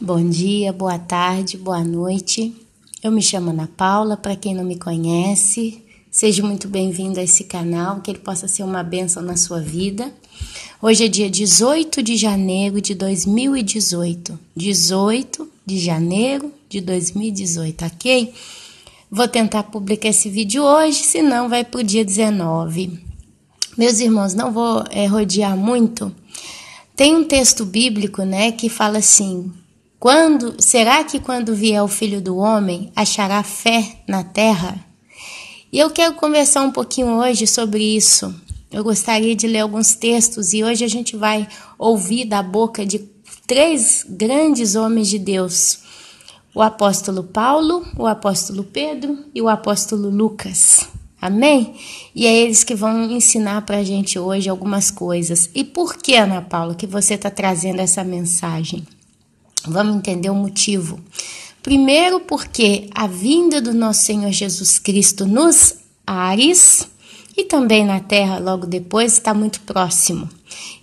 Bom dia, boa tarde, boa noite. Eu me chamo Ana Paula, para quem não me conhece, seja muito bem-vindo a esse canal, que ele possa ser uma bênção na sua vida. Hoje é dia 18 de janeiro de 2018. 18 de janeiro de 2018, ok? Vou tentar publicar esse vídeo hoje, senão vai para o dia 19. Meus irmãos, não vou rodear muito. Tem um texto bíblico, que fala assim: será que quando vier o Filho do Homem, achará fé na terra? E eu quero conversar um pouquinho hoje sobre isso. Eu gostaria de ler alguns textos e hoje a gente vai ouvir da boca de 3 grandes homens de Deus: o apóstolo Paulo, o apóstolo Pedro e o apóstolo Lucas. Amém? E é eles que vão ensinar para a gente hoje algumas coisas. E por que, Ana Paula, que você está trazendo essa mensagem? Vamos entender o motivo. Primeiro, porque a vinda do nosso Senhor Jesus Cristo nos ares e também na terra logo depois está muito próximo.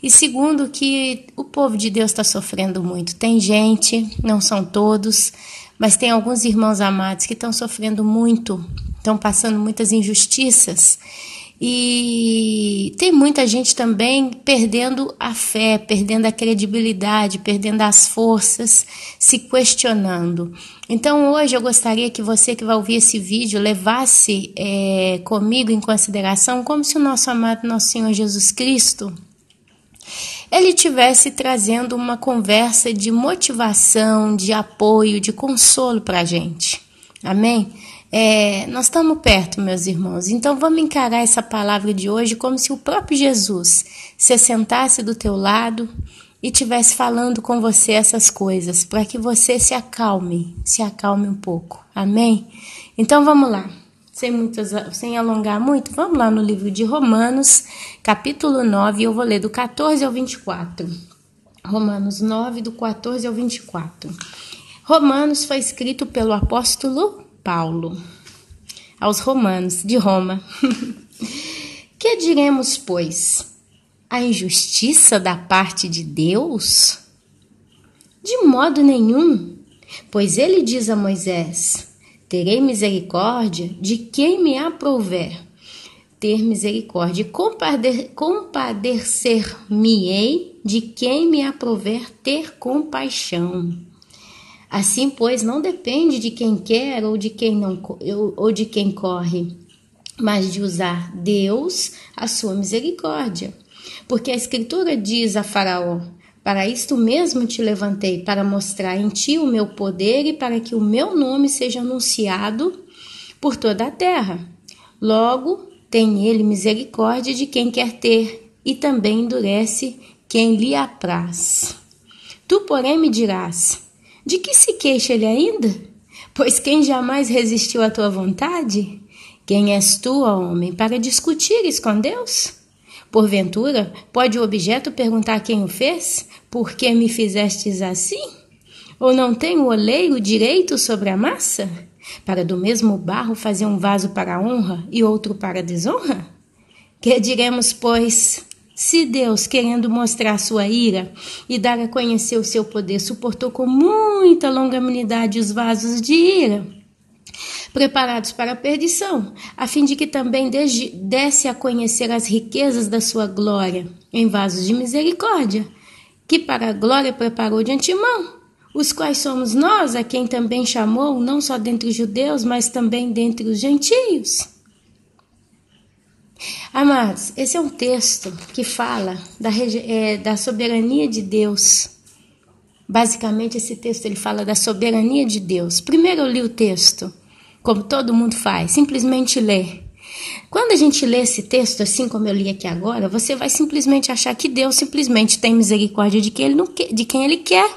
E segundo, que o povo de Deus está sofrendo muito. Tem gente, não são todos, mas tem alguns irmãos amados que estão sofrendo muito, estão passando muitas injustiças. E tem muita gente também perdendo a fé, perdendo a credibilidade, perdendo as forças, se questionando. Então hoje eu gostaria que você que vai ouvir esse vídeo levasse comigo em consideração como se o nosso amado nosso Senhor Jesus Cristo ele estivesse trazendo uma conversa de motivação, de apoio, de consolo para a gente. Amém? Nós estamos perto, meus irmãos, então vamos encarar essa palavra de hoje como se o próprio Jesus se sentasse do teu lado e estivesse falando com você essas coisas, para que você se acalme um pouco, amém? Então vamos lá, sem alongar muito, vamos lá no livro de Romanos, capítulo 9, eu vou ler do 14 ao 24, Romanos 9, do 14 ao 24. Romanos foi escrito pelo apóstolo Paulo, aos romanos de Roma. Que diremos, pois? A injustiça da parte de Deus? De modo nenhum, pois ele diz a Moisés: terei misericórdia de quem me aprouver. Ter misericórdia, compadecer-me-ei de quem me aprouver ter compaixão. Assim, pois, não depende de quem quer ou de quem corre, mas de usar Deus a sua misericórdia. Porque a Escritura diz a Faraó: para isto mesmo te levantei, para mostrar em ti o meu poder e para que o meu nome seja anunciado por toda a terra. Logo, tem ele misericórdia de quem quer ter e também endurece quem lhe apraz. Tu, porém, me dirás: de que se queixa ele ainda? Pois quem jamais resistiu à tua vontade? Quem és tu, ó homem, para discutires com Deus? Porventura, pode o objeto perguntar quem o fez? Por que me fizestes assim? Ou não tem o oleiro direito sobre a massa? Para do mesmo barro fazer um vaso para a honra e outro para a desonra? Que diremos, pois? Se Deus, querendo mostrar sua ira e dar a conhecer o seu poder, suportou com muita longanimidade os vasos de ira, preparados para a perdição, a fim de que também desse a conhecer as riquezas da sua glória, em vasos de misericórdia, que para a glória preparou de antemão, os quais somos nós, a quem também chamou, não só dentre os judeus, mas também dentre os gentios. Amados, esse é um texto que fala da soberania de Deus. Basicamente, esse texto ele fala da soberania de Deus. Primeiro eu li o texto, como todo mundo faz, simplesmente lê. Quando a gente lê esse texto, assim como eu li aqui agora, você vai simplesmente achar que Deus simplesmente tem misericórdia de quem ele quer.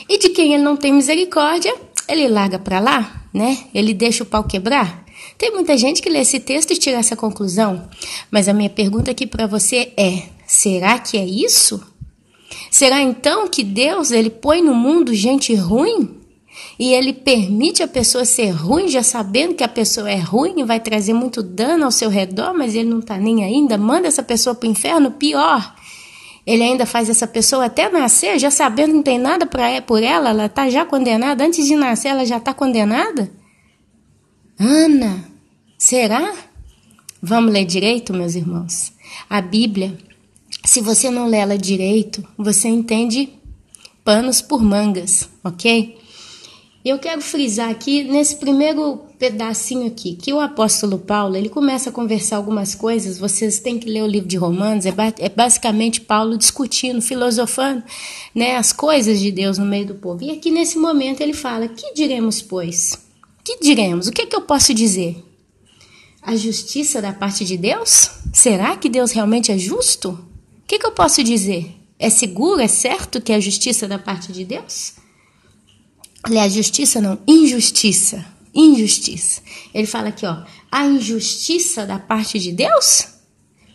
E de quem ele não tem misericórdia, ele larga para lá, Ele deixa o pau quebrar. Tem muita gente que lê esse texto e tira essa conclusão, mas a minha pergunta aqui para você é: será que é isso? Será então que Deus ele põe no mundo gente ruim? E ele permite a pessoa ser ruim, já sabendo que a pessoa é ruim e vai trazer muito dano ao seu redor, mas ele não está nem ainda, manda essa pessoa para o inferno? Pior, Ele ainda faz essa pessoa até nascer, já sabendo que não tem nada por ela está já condenada. Antes de nascer, ela já está condenada? Ana, será? Vamos ler direito, meus irmãos? A Bíblia, se você não lê ela direito, você entende panos por mangas, ok? Eu quero frisar aqui, nesse primeiro pedacinho aqui, que o apóstolo Paulo, ele começa a conversar algumas coisas, vocês têm que ler o livro de Romanos, é basicamente Paulo discutindo, filosofando, né, as coisas de Deus no meio do povo. E aqui nesse momento ele fala, que diremos, pois? Que diremos? O que é que eu posso dizer? A justiça da parte de Deus? Será que Deus realmente é justo? O que é que eu posso dizer? É seguro, é certo que é a justiça da parte de Deus? Aliás, justiça não, injustiça. Injustiça. Ele fala aqui, ó, a injustiça da parte de Deus?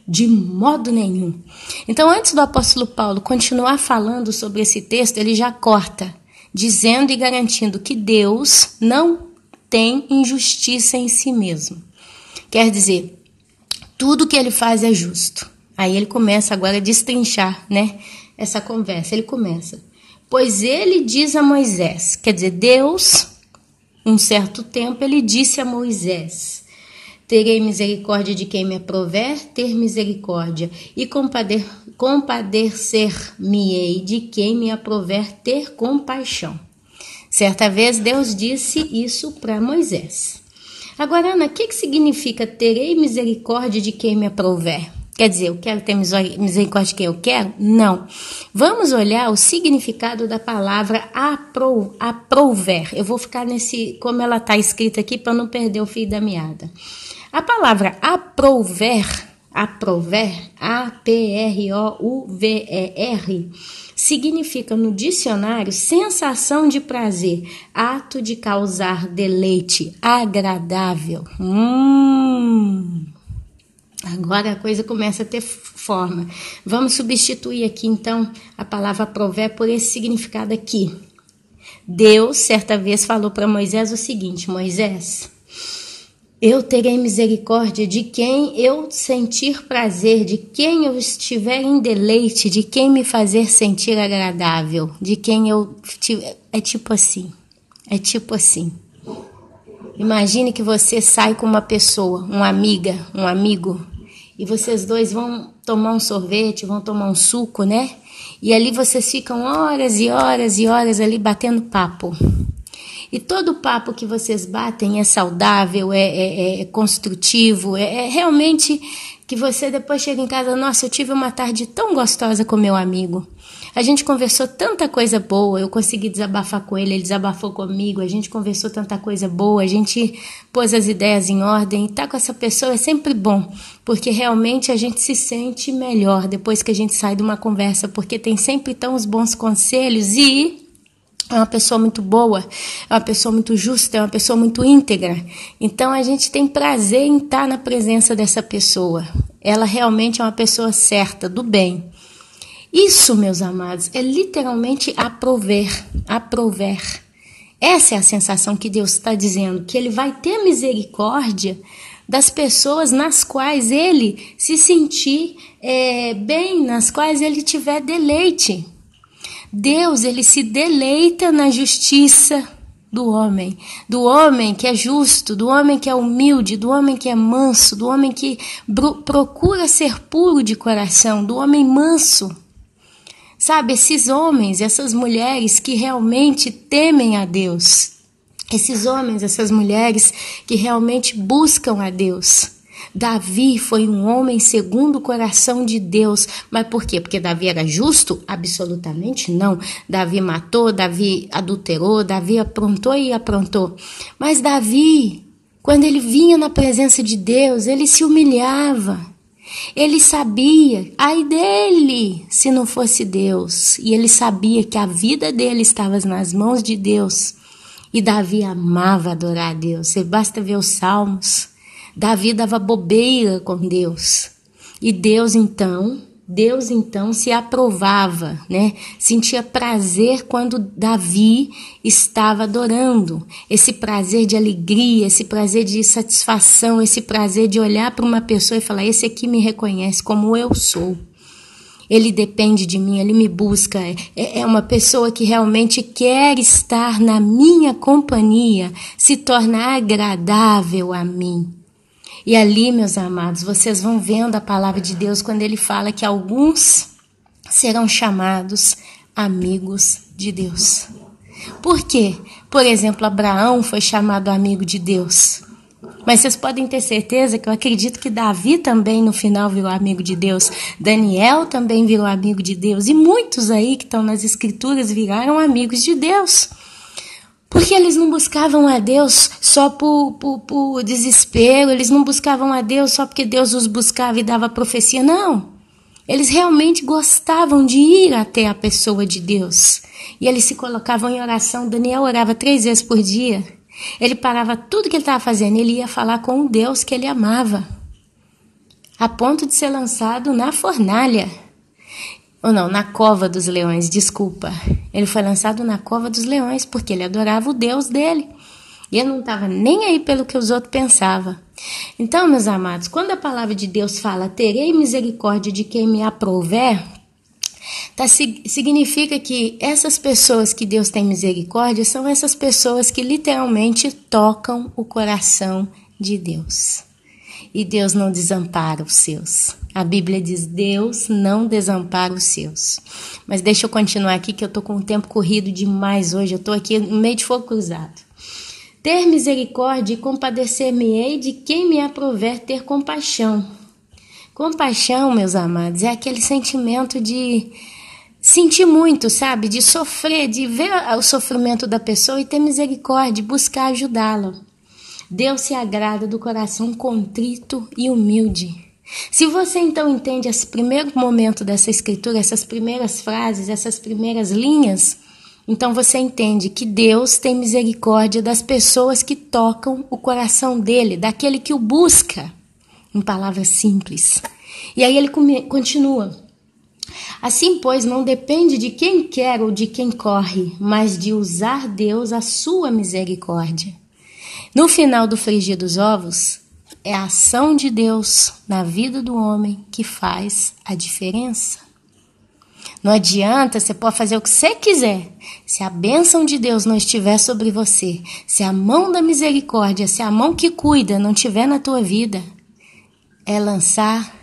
De modo nenhum. Então, antes do apóstolo Paulo continuar falando sobre esse texto, ele já corta, dizendo e garantindo que Deus não tem injustiça em si mesmo. Quer dizer, tudo que ele faz é justo. Aí ele começa agora a destrinchar, né, essa conversa. Ele começa, pois ele diz a Moisés, quer dizer, Deus, um certo tempo, ele disse a Moisés, terei misericórdia de quem me aprover, ter misericórdia, e compadecer-me-ei de quem me aprover, ter compaixão. Certa vez Deus disse isso para Moisés. Agora, Ana, o que significa terei misericórdia de quem me aprover? Quer dizer, eu quero ter misericórdia de quem eu quero? Não. Vamos olhar o significado da palavra aprover. Eu vou ficar como ela está escrita aqui para não perder o fio da meada. A palavra aprover, A-P-R-O-U-V-E-R, significa no dicionário sensação de prazer, ato de causar deleite, agradável. Agora a coisa começa a ter forma. Vamos substituir aqui então a palavra aprover por esse significado aqui. Deus certa vez falou para Moisés o seguinte, Moisés, eu terei misericórdia de quem eu sentir prazer, de quem eu estiver em deleite, de quem me fazer sentir agradável, de quem eu... É tipo assim. Imagine que você sai com uma pessoa, uma amiga, um amigo, e vocês dois vão tomar um sorvete, vão tomar um suco, né? E ali vocês ficam horas e horas e horas ali batendo papo. E todo o papo que vocês batem é saudável, é construtivo, é realmente que você depois chega em casa, nossa, eu tive uma tarde tão gostosa com meu amigo. A gente conversou tanta coisa boa, eu consegui desabafar com ele desabafou comigo, a gente conversou tanta coisa boa, a gente pôs as ideias em ordem. E estar com essa pessoa é sempre bom, porque realmente a gente se sente melhor depois que a gente sai de uma conversa, porque tem sempre tão os bons conselhos e... é uma pessoa muito boa, é uma pessoa muito justa, é uma pessoa muito íntegra. Então a gente tem prazer em estar na presença dessa pessoa. Ela realmente é uma pessoa certa, do bem. Isso, meus amados, é literalmente aprover. Essa é a sensação que Deus está dizendo, que Ele vai ter misericórdia das pessoas nas quais Ele se sentir bem, nas quais Ele tiver deleite. Deus, ele se deleita na justiça do homem que é justo, do homem que é humilde, do homem que é manso, do homem que procura ser puro de coração, do homem manso. Sabe, esses homens, essas mulheres que realmente temem a Deus, esses homens, essas mulheres que realmente buscam a Deus. Davi foi um homem segundo o coração de Deus. Mas por quê? Porque Davi era justo? Absolutamente não. Davi matou, Davi adulterou, Davi aprontou. Mas Davi, quando ele vinha na presença de Deus, ele se humilhava. Ele sabia, ai dele, se não fosse Deus. E ele sabia que a vida dele estava nas mãos de Deus. E Davi amava adorar a Deus. Você basta ver os Salmos. Davi dava bobeira com Deus. E Deus então se aprovava, né? Sentia prazer quando Davi estava adorando. Esse prazer de alegria, esse prazer de satisfação, esse prazer de olhar para uma pessoa e falar, esse aqui me reconhece como eu sou. ele depende de mim, ele me busca, é uma pessoa que realmente quer estar na minha companhia, se tornar agradável a mim. E ali, meus amados, vocês vão vendo a palavra de Deus quando ele fala que alguns serão chamados amigos de Deus. Por quê? Por exemplo, Abraão foi chamado amigo de Deus. Mas vocês podem ter certeza que eu acredito que Davi também no final virou amigo de Deus. Daniel também virou amigo de Deus. E muitos aí que estão nas escrituras viraram amigos de Deus. Porque eles não buscavam a Deus só por desespero. Eles não buscavam a Deus só porque Deus os buscava e dava profecia. Não. Eles realmente gostavam de ir até a pessoa de Deus. E eles se colocavam em oração. Daniel orava 3 vezes por dia. Ele parava tudo que ele estava fazendo, ele ia falar com o Deus que ele amava, a ponto de ser lançado na fornalha, ou não, na cova dos leões, desculpa. Ele foi lançado na cova dos leões, porque ele adorava o Deus dele, e ele não estava nem aí pelo que os outros pensavam. Então, meus amados, quando a palavra de Deus fala, terei misericórdia de quem me aprouver, significa que essas pessoas que Deus tem misericórdia são essas pessoas que literalmente tocam o coração de Deus. E Deus não desampara os seus. A Bíblia diz, Deus não desampara os seus. Mas deixa eu continuar aqui que eu estou com o tempo corrido demais hoje. Eu estou aqui no meio de fogo cruzado. Ter misericórdia e compadecer-me-ei de quem me aprouver ter compaixão. Compaixão, meus amados, é aquele sentimento de sentir muito, sabe? De sofrer, de ver o sofrimento da pessoa e ter misericórdia, buscar ajudá-la. Deus se agrada do coração contrito e humilde. Se você então entende esse primeiro momento dessa escritura, essas primeiras frases, essas primeiras linhas, então você entende que Deus tem misericórdia das pessoas que tocam o coração dele, daquele que o busca. Em palavras simples. E aí ele continua. Assim, pois, não depende de quem quer ou de quem corre, mas de usar Deus a sua misericórdia. No final do frigir dos ovos, é a ação de Deus na vida do homem que faz a diferença. Não adianta, você pode fazer o que você quiser. Se a bênção de Deus não estiver sobre você, se a mão da misericórdia, se a mão que cuida não estiver na tua vida, é lançar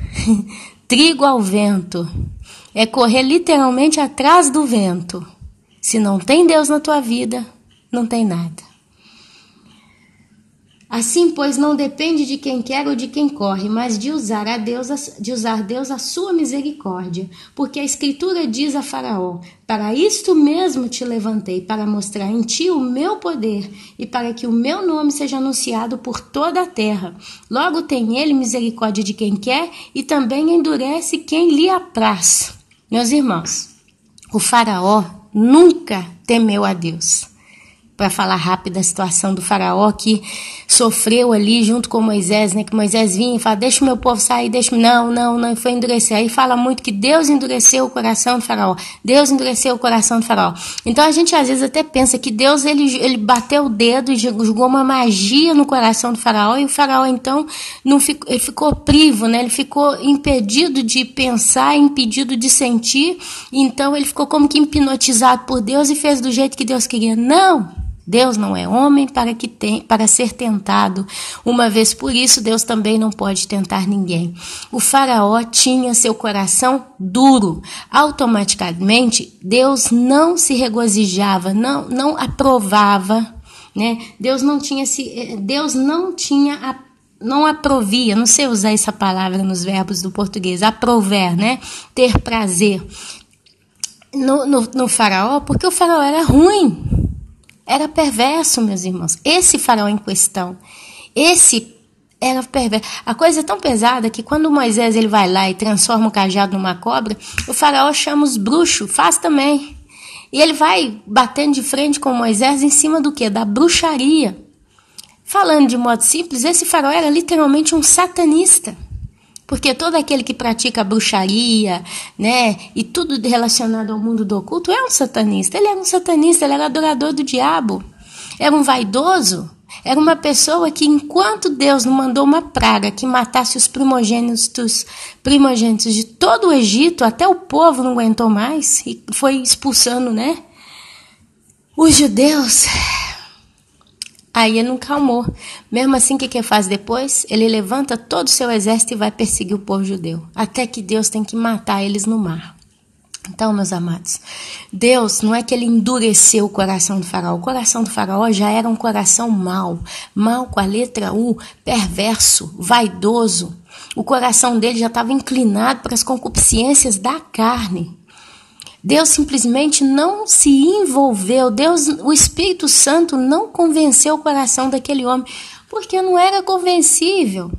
trigo ao vento. É correr literalmente atrás do vento. Se não tem Deus na tua vida, não tem nada. Assim, pois, não depende de quem quer ou de quem corre, mas de usar Deus a sua misericórdia. Porque a Escritura diz a Faraó, para isto mesmo te levantei, para mostrar em ti o meu poder e para que o meu nome seja anunciado por toda a terra. Logo tem ele misericórdia de quem quer e também endurece quem lhe apraz. Meus irmãos, o Faraó nunca temeu a Deus. Para falar rápido a situação do Faraó que sofreu ali junto com Moisés, né? Que Moisés vinha e fala, deixa o meu povo sair, não, foi endurecer. Aí fala muito que Deus endureceu o coração do Faraó. Deus endureceu o coração do Faraó. Então a gente às vezes até pensa que Deus ele bateu o dedo e jogou uma magia no coração do Faraó e o Faraó então ele ficou privo, né? Ele ficou impedido de pensar, impedido de sentir, então ele ficou como que hipnotizado por Deus e fez do jeito que Deus queria. Não! Deus não é homem para ser tentado. Uma vez por isso, Deus também não pode tentar ninguém. O Faraó tinha seu coração duro. Automaticamente, Deus não se regozijava, não aprovava, né? Deus não aprovia, não sei usar essa palavra nos verbos do português, aprover, né? Ter prazer no Faraó, porque o Faraó era ruim. Era perverso, meus irmãos. Esse Faraó em questão, esse era perverso. A coisa é tão pesada que quando Moisés ele vai lá e transforma o cajado numa cobra, o Faraó chama os bruxos, faz também. E ele vai batendo de frente com Moisés em cima do quê? Da bruxaria. Falando de modo simples, esse Faraó era literalmente um satanista. Porque todo aquele que pratica bruxaria, né, e tudo relacionado ao mundo do oculto é um satanista. Ele era um satanista, ele era adorador do diabo. Era um vaidoso, Era uma pessoa que, enquanto Deus não mandou uma praga que matasse os primogênitos de todo o Egito, até o povo não aguentou mais e foi expulsando, né, os judeus. Aí ele não calmou. Mesmo assim, o que ele faz depois? Ele levanta todo o seu exército e vai perseguir o povo judeu, até que Deus tem que matar eles no mar. Então, meus amados, Deus não é que ele endureceu o coração do faraó. O coração do faraó já era um coração mau com a letra U, perverso, vaidoso. O coração dele já estava inclinado para as concupiscências da carne. Deus simplesmente não se envolveu. O Espírito Santo não convenceu o coração daquele homem, porque não era convencível.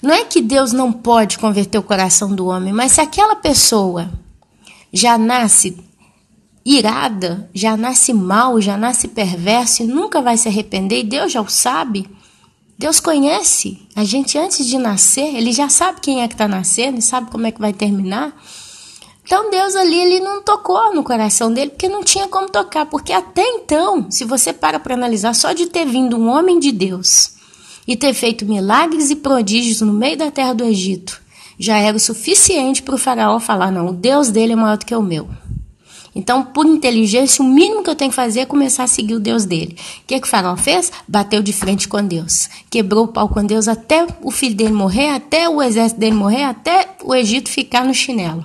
Não é que Deus não pode converter o coração do homem, mas se aquela pessoa já nasce irada, já nasce mal, já nasce perverso e nunca vai se arrepender, e Deus já o sabe, Deus conhece a gente antes de nascer, ele já sabe quem é que está nascendo, ele sabe como é que vai terminar. Então Deus ali, ele não tocou no coração dele, porque não tinha como tocar, porque até então, se você para analisar, só de ter vindo um homem de Deus e ter feito milagres e prodígios no meio da terra do Egito, já era o suficiente para o faraó falar, não, o Deus dele é maior do que o meu. Então, por inteligência, o mínimo que eu tenho que fazer é começar a seguir o Deus dele. O que o faraó fez? Bateu de frente com Deus. Quebrou o pau com Deus até o filho dele morrer, até o exército dele morrer, até o Egito ficar no chinelo.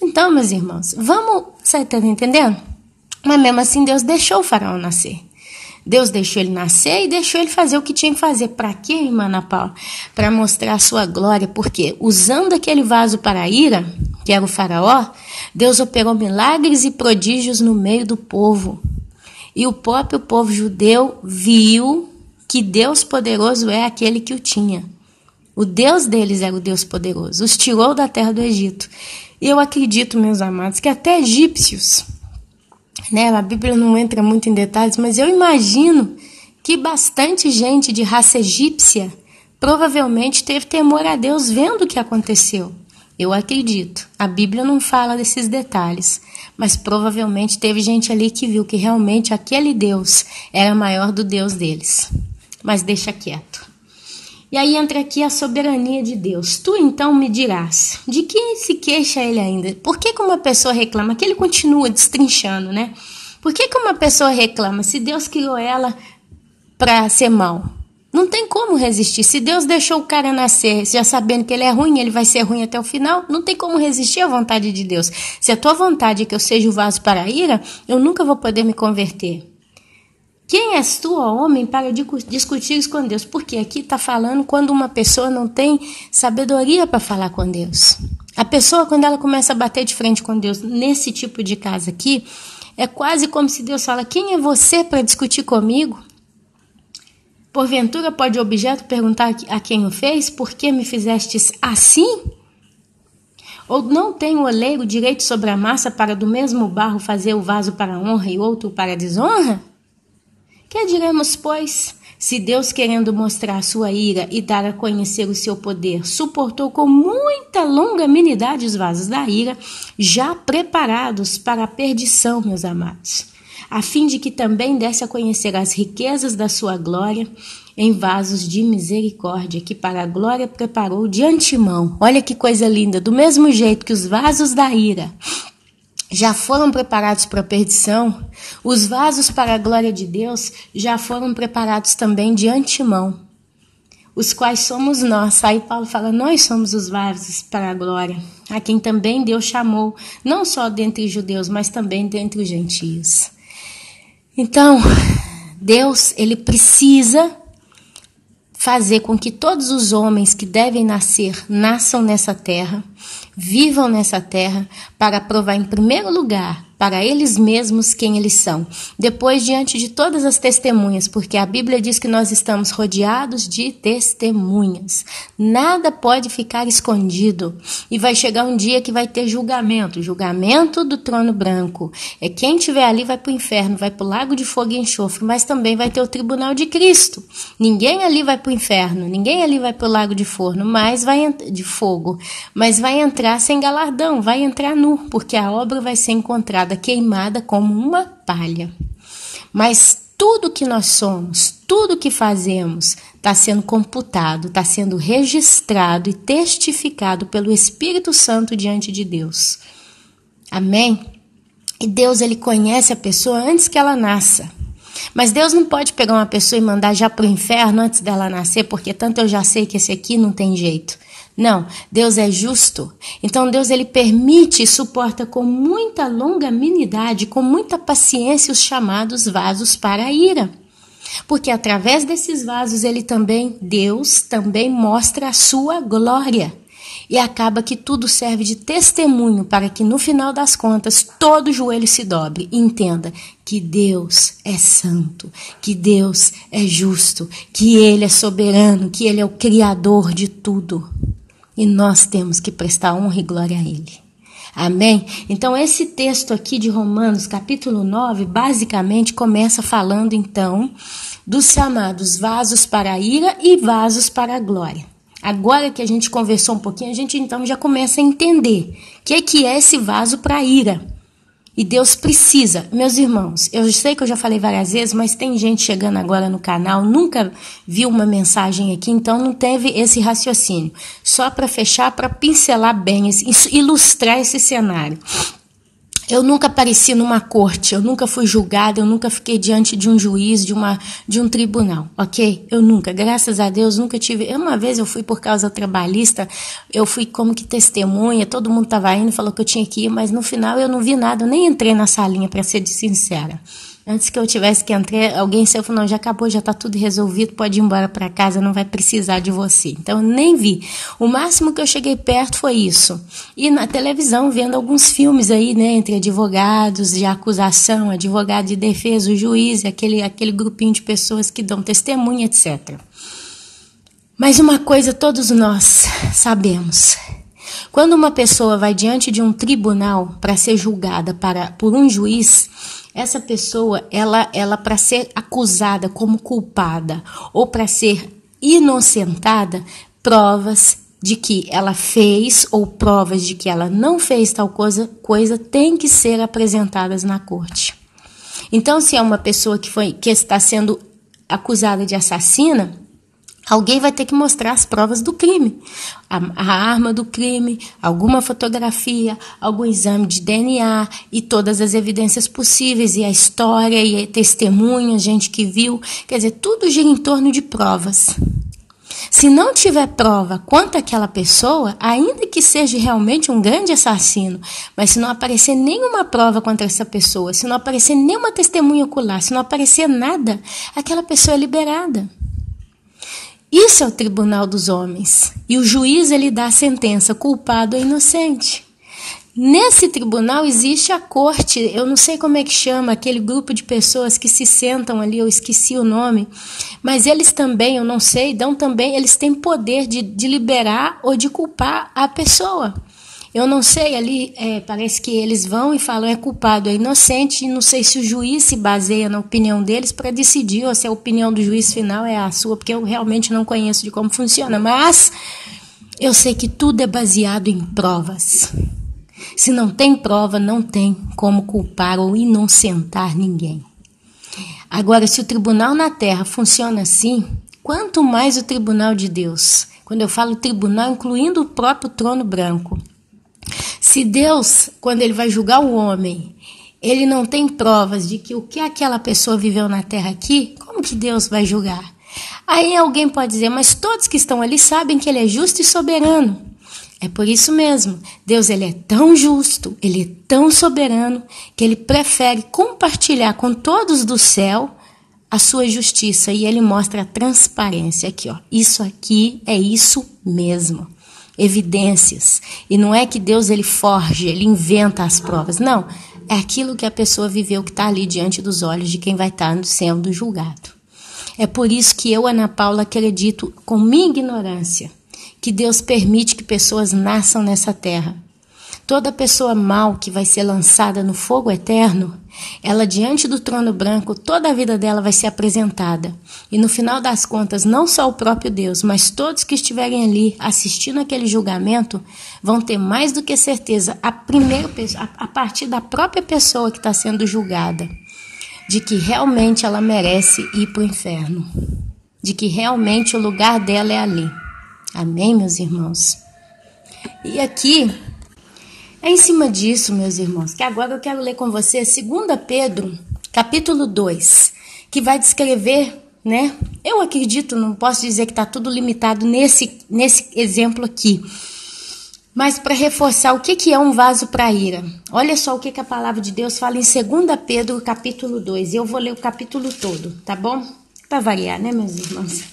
Então, meus irmãos, você está entendendo? Mas mesmo assim, Deus deixou o faraó nascer. Deus deixou ele nascer e deixou ele fazer o que tinha que fazer. Para quê, irmã Ana Paula? Para mostrar a sua glória, porque usando aquele vaso para a ira, que era o faraó, Deus operou milagres e prodígios no meio do povo. E o próprio povo judeu viu que Deus poderoso é aquele que o tinha. O Deus deles era o Deus poderoso, os tirou da terra do Egito. E eu acredito, meus amados, que até egípcios, né, a Bíblia não entra muito em detalhes, mas eu imagino que bastante gente de raça egípcia provavelmente teve temor a Deus vendo o que aconteceu. Eu acredito. A Bíblia não fala desses detalhes, mas provavelmente teve gente ali que viu que realmente aquele Deus era maior do Deus deles. Mas deixa quieto. E aí entra aqui a soberania de Deus. Tu então me dirás, de que se queixa ele ainda? Por que uma pessoa reclama? Que ele continua destrinchando, né? Por que uma pessoa reclama se Deus criou ela para ser mal? Não tem como resistir. Se Deus deixou o cara nascer já sabendo que ele é ruim, ele vai ser ruim até o final, não tem como resistir à vontade de Deus. Se a tua vontade é que eu seja o vaso para a ira, eu nunca vou poder me converter. Quem és tu, ó homem, para discutir com Deus? Porque aqui está falando quando uma pessoa não tem sabedoria para falar com Deus. A pessoa, quando ela começa a bater de frente com Deus, nesse tipo de caso aqui, é quase como se Deus fala, quem é você para discutir comigo? Porventura pode o objeto perguntar a quem o fez, por que me fizestes assim? Ou não tem o oleiro direito sobre a massa para do mesmo barro fazer o vaso para honra e outro para desonra? Que diremos, pois, se Deus, querendo mostrar a sua ira e dar a conhecer o seu poder, suportou com muita longanimidade os vasos da ira, já preparados para a perdição, meus amados, a fim de que também desse a conhecer as riquezas da sua glória em vasos de misericórdia, que para a glória preparou de antemão. Olha que coisa linda, do mesmo jeito que os vasos da ira já foram preparados para a perdição, os vasos para a glória de Deus já foram preparados também de antemão, os quais somos nós. Aí Paulo fala, nós somos os vasos para a glória, a quem também Deus chamou, não só dentre os judeus, mas também dentre os gentios. Então, Deus, ele precisa fazer com que todos os homens que devem nascer, nasçam nessa terra, vivam nessa terra, para provar em primeiro lugar para eles mesmos quem eles são. Depois, diante de todas as testemunhas, porque a Bíblia diz que nós estamos rodeados de testemunhas. Nada pode ficar escondido. E vai chegar um dia que vai ter julgamento, julgamento do trono branco. Quem estiver ali vai para o inferno, vai para o lago de fogo e enxofre, mas também vai ter o tribunal de Cristo. Ninguém ali vai para o inferno, ninguém ali vai para o lago de fogo, mas vai entrar sem galardão, vai entrar nu, porque a obra vai ser encontrada queimada como uma palha. Mas tudo que nós somos, tudo que fazemos está sendo computado, está sendo registrado e testificado pelo Espírito Santo diante de Deus. Amém? E Deus, ele conhece a pessoa antes que ela nasça. Mas Deus não pode pegar uma pessoa e mandar já para o inferno antes dela nascer, porque tanto eu já sei que esse aqui não tem jeito. Não, Deus é justo. Então Deus, ele permite e suporta com muita longanimidade, com muita paciência os chamados vasos para a ira. Porque através desses vasos Deus também mostra a sua glória. E acaba que tudo serve de testemunho para que no final das contas todo joelho se dobre e entenda que Deus é santo, que Deus é justo, que Ele é soberano, que Ele é o Criador de tudo. E nós temos que prestar honra e glória a Ele. Amém? Então esse texto aqui de Romanos, capítulo 9, basicamente começa falando então dos chamados vasos para a ira e vasos para a glória. Agora que a gente conversou um pouquinho, a gente então já começa a entender o que é esse vaso para a ira. E Deus precisa, meus irmãos, eu sei que eu já falei várias vezes, mas tem gente chegando agora no canal, nunca viu uma mensagem aqui, então não teve esse raciocínio. Só para fechar, para pincelar bem, ilustrar esse cenário. Eu nunca apareci numa corte, eu nunca fui julgada, eu nunca fiquei diante de um juiz, de um tribunal, ok? Eu nunca, graças a Deus, nunca tive. Uma vez eu fui por causa trabalhista, eu fui como que testemunha, todo mundo estava indo, falou que eu tinha que ir, mas no final eu não vi nada, eu nem entrei na salinha, para ser sincera. Antes que eu tivesse que entrar, alguém saiu e falou, não, já acabou, já está tudo resolvido, pode ir embora para casa, não vai precisar de você. Então eu nem vi. O máximo que eu cheguei perto foi isso. E na televisão, vendo alguns filmes aí, né, entre advogados de acusação, advogado de defesa, o juiz, aquele grupinho de pessoas que dão testemunha, etc. Mas uma coisa todos nós sabemos. Quando uma pessoa vai diante de um tribunal para ser julgada por um juiz, essa pessoa, ela para ser acusada como culpada ou para ser inocentada, provas de que ela fez ou provas de que ela não fez tal coisa têm que ser apresentadas na corte. Então, se é uma pessoa que está sendo acusada de assassina, alguém vai ter que mostrar as provas do crime, a arma do crime, alguma fotografia, algum exame de DNA e todas as evidências possíveis, e a história, e testemunhas, gente que viu, quer dizer, tudo gira em torno de provas. Se não tiver prova quanto àquela pessoa, ainda que seja realmente um grande assassino, mas se não aparecer nenhuma prova contra essa pessoa, se não aparecer nenhuma testemunha ocular, se não aparecer nada, aquela pessoa é liberada. Isso é o tribunal dos homens. E o juiz, ele dá a sentença, culpado ou inocente. Nesse tribunal existe a corte, eu não sei como é que chama, aquele grupo de pessoas que se sentam ali, eu esqueci o nome, mas eles também, eu não sei, eles têm poder de liberar ou de culpar a pessoa. Eu não sei, ali parece que eles vão e falam é culpado, é inocente, e não sei se o juiz se baseia na opinião deles para decidir, ou se a opinião do juiz final é a sua, porque eu realmente não conheço de como funciona, mas eu sei que tudo é baseado em provas. Se não tem prova, não tem como culpar ou inocentar ninguém. Agora, se o tribunal na terra funciona assim, quanto mais o tribunal de Deus. Quando eu falo tribunal, incluindo o próprio trono branco. Se Deus, quando ele vai julgar o homem, ele não tem provas de que o que aquela pessoa viveu na terra aqui, como que Deus vai julgar? Aí alguém pode dizer, mas todos que estão ali sabem que ele é justo e soberano. É por isso mesmo, Deus ele é tão justo, ele é tão soberano, que ele prefere compartilhar com todos do céu a sua justiça, e ele mostra a transparência aqui, ó. Isso aqui é isso mesmo. Evidências. E não é que Deus ele forge, ele inventa as provas. Não, é aquilo que a pessoa viveu que está ali diante dos olhos de quem vai estar sendo julgado. É por isso que eu, Ana Paula, acredito com minha ignorância que Deus permite que pessoas nasçam nessa terra. Toda pessoa mal que vai ser lançada no fogo eterno, ela diante do trono branco, toda a vida dela vai ser apresentada. E no final das contas, não só o próprio Deus, mas todos que estiverem ali assistindo aquele julgamento, vão ter mais do que certeza, a partir da própria pessoa que está sendo julgada, de que realmente ela merece ir para o inferno, de que realmente o lugar dela é ali. Amém, meus irmãos? E aqui, é em cima disso, meus irmãos, que agora eu quero ler com você 2 Pedro, capítulo 2, que vai descrever, né? Eu acredito, não posso dizer que está tudo limitado nesse exemplo aqui, mas para reforçar o que é um vaso para ira. Olha só o que a palavra de Deus fala em 2 Pedro, capítulo 2. Eu vou ler o capítulo todo, tá bom? Para variar, né, meus irmãos?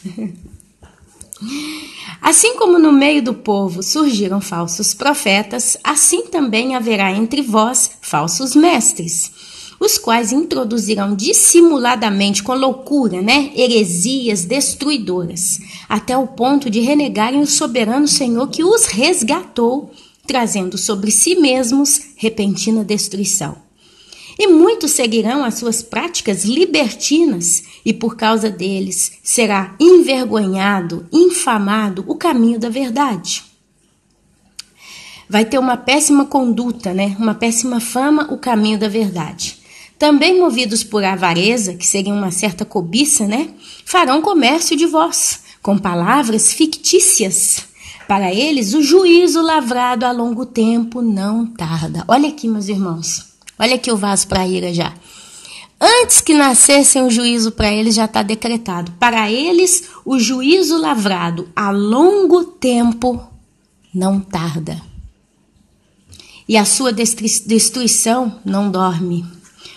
Assim como no meio do povo surgiram falsos profetas, assim também haverá entre vós falsos mestres, os quais introduzirão dissimuladamente, com loucura, né, heresias destruidoras, até o ponto de renegarem o soberano Senhor que os resgatou, trazendo sobre si mesmos repentina destruição. E muitos seguirão as suas práticas libertinas, e por causa deles será envergonhado, infamado o caminho da verdade. Vai ter uma péssima conduta, né? Uma péssima fama o caminho da verdade. Também movidos por avareza, que seria uma certa cobiça, né? Farão comércio de vós, com palavras fictícias. Para eles, o juízo lavrado a longo tempo não tarda. Olha aqui, meus irmãos. Olha aqui o vaso para a ira já. Antes que nascessem o juízo para eles já está decretado. Para eles, o juízo lavrado a longo tempo não tarda. E a sua destruição não dorme.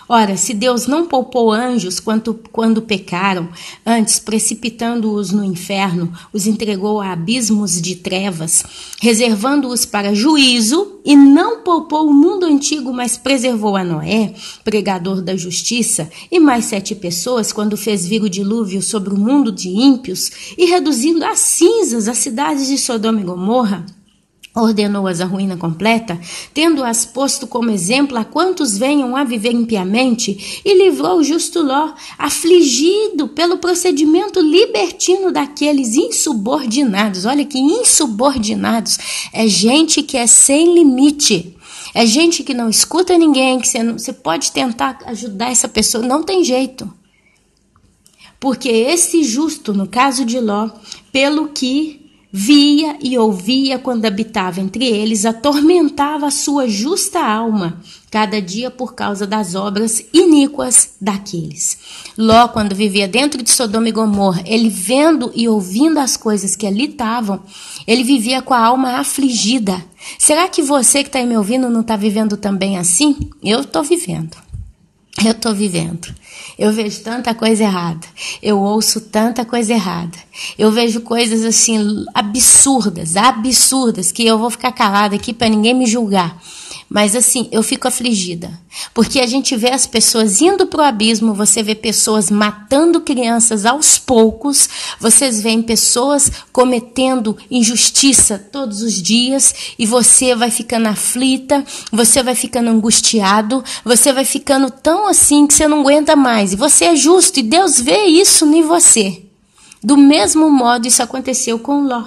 Ora, se Deus não poupou anjos quando pecaram, antes precipitando-os no inferno, os entregou a abismos de trevas, reservando-os para juízo, e não poupou o mundo antigo, mas preservou a Noé, pregador da justiça, e mais 7 pessoas, quando fez vir o dilúvio sobre o mundo de ímpios, e reduzindo a cinzas as cidades de Sodoma e Gomorra, ordenou-as à ruína completa, tendo-as posto como exemplo a quantos venham a viver impiamente, e livrou o justo Ló, afligido pelo procedimento libertino daqueles insubordinados. Olha que insubordinados, é gente que é sem limite, é gente que não escuta ninguém, que você pode tentar ajudar essa pessoa, não tem jeito. Porque esse justo, no caso de Ló, pelo que via e ouvia quando habitava entre eles, atormentava a sua justa alma, cada dia por causa das obras iníquas daqueles. Ló, quando vivia dentro de Sodoma e Gomorra, ele vendo e ouvindo as coisas que ali estavam, ele vivia com a alma afligida. Será que você que está aí me ouvindo não está vivendo também assim? Eu estou vivendo. Eu estou vivendo. Eu vejo tanta coisa errada. Eu ouço tanta coisa errada. Eu vejo coisas assim absurdas, que eu vou ficar calada aqui para ninguém me julgar. Mas assim, eu fico afligida. Porque a gente vê as pessoas indo para o abismo, você vê pessoas matando crianças aos poucos, vocês veem pessoas cometendo injustiça todos os dias, e você vai ficando aflita, você vai ficando angustiado, você vai ficando tão assim que você não aguenta mais. E você é justo, e Deus vê isso em você. Do mesmo modo, isso aconteceu com Ló.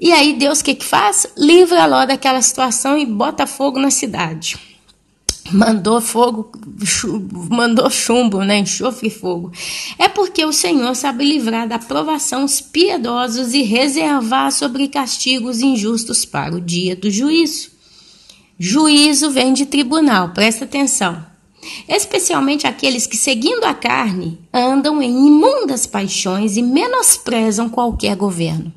E aí Deus o que faz? Livra Ló daquela situação e bota fogo na cidade. Mandou fogo, mandou chumbo, né? Enxofre e fogo. É porque o Senhor sabe livrar da provação os piedosos e reservar sobre castigos injustos para o dia do juízo. Juízo vem de tribunal, presta atenção. Especialmente aqueles que, seguindo a carne, andam em imundas paixões e menosprezam qualquer governo.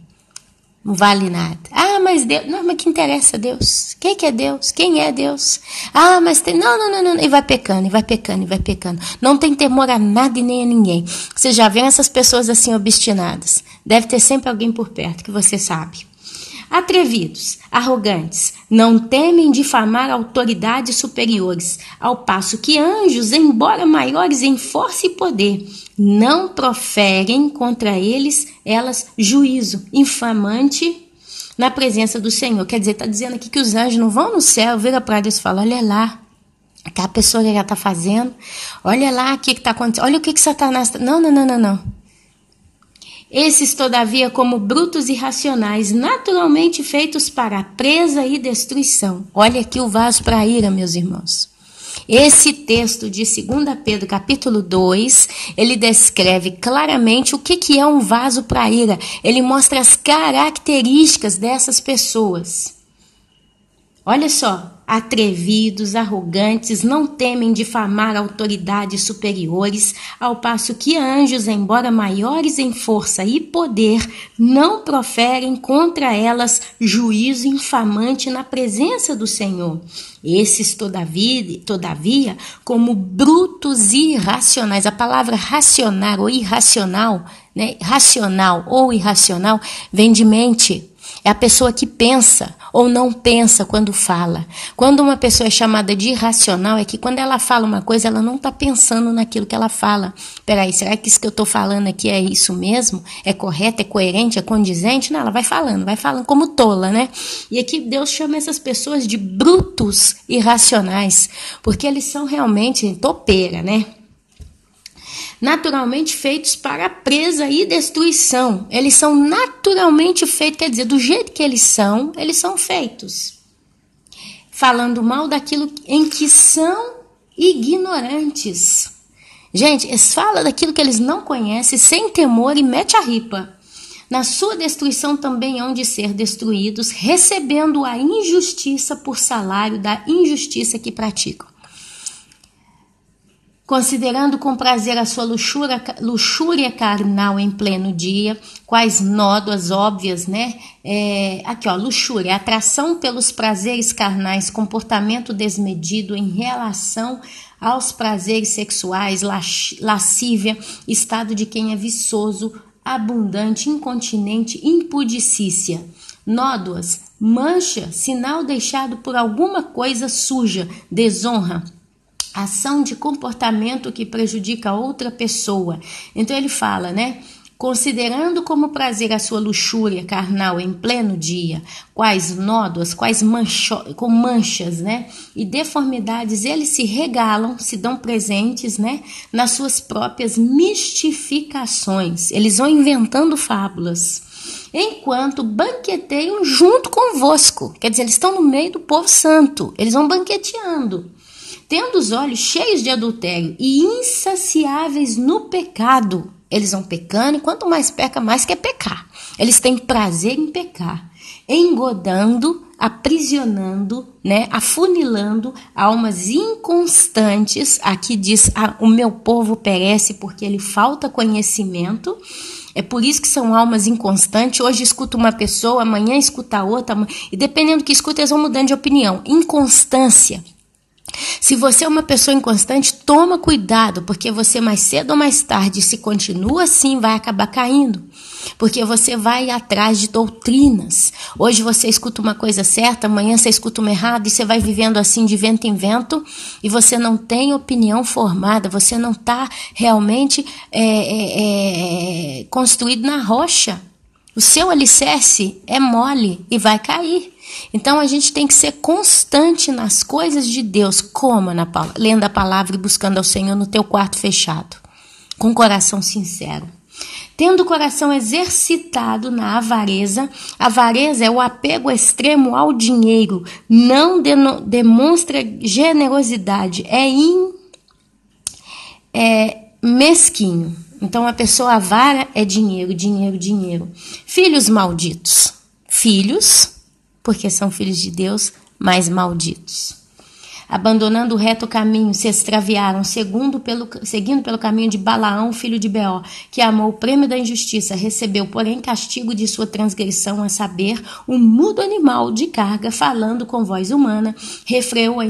Não vale nada. Ah, mas Deus... Não, mas que interessa a Deus? Quem que é Deus? Quem é Deus? Ah, mas tem... Não. E vai pecando, e vai pecando, e vai pecando. Não tem temor a nada e nem a ninguém. Você já vê essas pessoas assim obstinadas. Deve ter sempre alguém por perto que você sabe. Atrevidos, arrogantes, não temem difamar autoridades superiores, ao passo que anjos, embora maiores em força e poder, não proferem contra elas juízo infamante na presença do Senhor. Quer dizer, está dizendo aqui que os anjos não vão no céu, vira para Deus e fala, olha lá, aquela pessoa que ela está fazendo, olha lá o que está acontecendo, olha o que Satanás está... Não. Esses, todavia, como brutos irracionais, naturalmente feitos para a presa e destruição. Olha aqui o vaso para a ira, meus irmãos. Esse texto de 2 Pedro, capítulo 2, ele descreve claramente o que é um vaso para ira. Ele mostra as características dessas pessoas. Olha só, atrevidos, arrogantes, não temem difamar autoridades superiores, ao passo que anjos, embora maiores em força e poder, não proferem contra elas juízo infamante na presença do Senhor. Esses, todavia, como brutos e irracionais, a palavra racionar ou irracional, né? Racional ou irracional, vem de mente. É a pessoa que pensa ou não pensa quando fala. Quando uma pessoa é chamada de irracional, é que quando ela fala uma coisa, ela não está pensando naquilo que ela fala. Peraí, será que isso que eu estou falando aqui é isso mesmo? É correto, é coerente, é condizente? Não, ela vai falando como tola, né? E aqui Deus chama essas pessoas de brutos irracionais, porque eles são realmente topeira, né? Naturalmente feitos para presa e destruição. Eles são naturalmente feitos, quer dizer, do jeito que eles são feitos. Falando mal daquilo em que são ignorantes. Gente, eles falam daquilo que eles não conhecem, sem temor, e mete a ripa. Na sua destruição também hão de ser destruídos, recebendo a injustiça por salário da injustiça que praticam. Considerando com prazer a sua luxúria carnal em pleno dia, quais nódoas óbvias, né? Aqui, ó, luxúria, atração pelos prazeres carnais, comportamento desmedido em relação aos prazeres sexuais, lascívia, estado de quem é viçoso, abundante, incontinente, impudicícia. Nódoas, mancha, sinal deixado por alguma coisa suja, desonra, ação de comportamento que prejudica outra pessoa. Então ele fala, né? Considerando como prazer a sua luxúria carnal em pleno dia, quais nódoas, com manchas, né? E deformidades, eles se regalam, se dão presentes, né? Nas suas próprias mistificações. Eles vão inventando fábulas, enquanto banqueteiam junto convosco. Quer dizer, eles estão no meio do povo santo. Eles vão banqueteando, tendo os olhos cheios de adultério e insaciáveis no pecado. Eles vão pecando, e quanto mais peca, mais quer pecar. Eles têm prazer em pecar, engodando, aprisionando, né, afunilando almas inconstantes. Aqui diz, o meu povo perece porque ele falta conhecimento. É por isso que são almas inconstantes. Hoje escuta uma pessoa, amanhã escuta outra, e dependendo do que escuta, eles vão mudando de opinião. Inconstância. Se você é uma pessoa inconstante, toma cuidado, porque você mais cedo ou mais tarde, se continua assim, vai acabar caindo. Porque você vai atrás de doutrinas. Hoje você escuta uma coisa certa, amanhã você escuta uma errada, e você vai vivendo assim de vento em vento, e você não tem opinião formada, você não está realmente construído na rocha. O seu alicerce é mole e vai cair. Então a gente tem que ser constante nas coisas de Deus, como lendo a palavra e buscando ao Senhor no teu quarto fechado, com coração sincero. Tendo o coração exercitado na avareza. Avareza é o apego extremo ao dinheiro, não demonstra generosidade, é mesquinho. Então a pessoa avara é dinheiro, dinheiro, dinheiro. Filhos malditos. Filhos, porque são filhos de Deus, mas malditos. Abandonando o reto caminho, se extraviaram, seguindo pelo caminho de Balaão, filho de Beor, que amou o prêmio da injustiça, recebeu, porém, castigo de sua transgressão, a saber, um mudo animal de carga, falando com voz humana, refreou a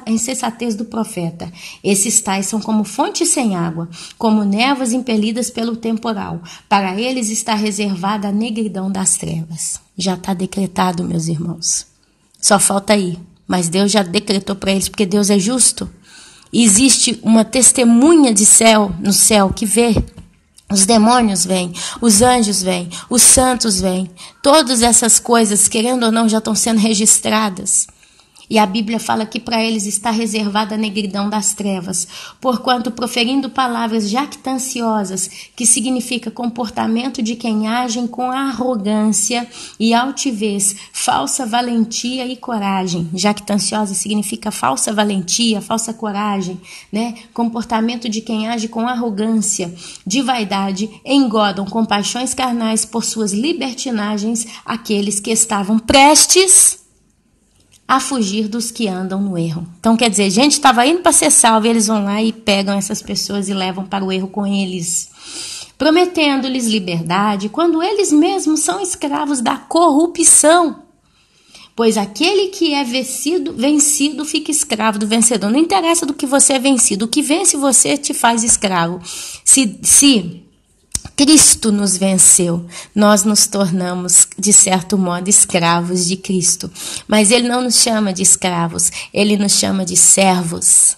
insensatez do profeta. Esses tais são como fontes sem água, como névoas impelidas pelo temporal. Para eles está reservada a negridão das trevas. Já está decretado, meus irmãos. Só falta aí. Mas Deus já decretou para eles, porque Deus é justo. E existe uma testemunha no céu que vê. Os demônios vêm, os anjos vêm, os santos vêm. Todas essas coisas, querendo ou não, já estão sendo registradas. E a Bíblia fala que para eles está reservada a negridão das trevas, porquanto proferindo palavras jactanciosas, que significa comportamento de quem agem com arrogância e altivez, falsa valentia e coragem. Jactanciosa significa falsa valentia, falsa coragem, né? Comportamento de quem age com arrogância, de vaidade, engodam com paixões carnais por suas libertinagens aqueles que estavam prestes a fugir dos que andam no erro. Então, quer dizer, gente estava indo para ser salvo e eles vão lá e pegam essas pessoas e levam para o erro com eles, prometendo-lhes liberdade, quando eles mesmos são escravos da corrupção. Pois aquele que é vencido fica escravo do vencedor. Não interessa do que você é vencido, o que vence você te faz escravo. Se Cristo nos venceu, nós nos tornamos, de certo modo, escravos de Cristo. Mas Ele não nos chama de escravos, Ele nos chama de servos.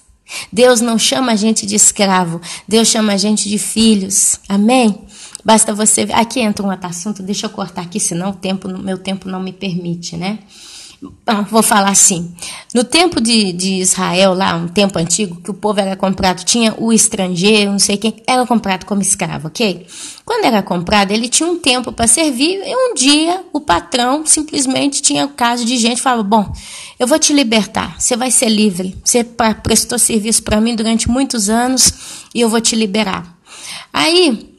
Deus não chama a gente de escravo, Deus chama a gente de filhos. Amém? Basta você... Aqui entra um outro assunto, deixa eu cortar aqui, senão meu tempo não me permite, né? Vou falar assim, no tempo de Israel, lá, um tempo antigo, que o povo era comprado, tinha o estrangeiro, não sei quem, era comprado como escravo, ok? Quando era comprado, ele tinha um tempo para servir, e um dia o patrão simplesmente tinha o caso de gente que falava, bom, eu vou te libertar, você vai ser livre, você prestou serviço para mim durante muitos anos e eu vou te liberar. Aí,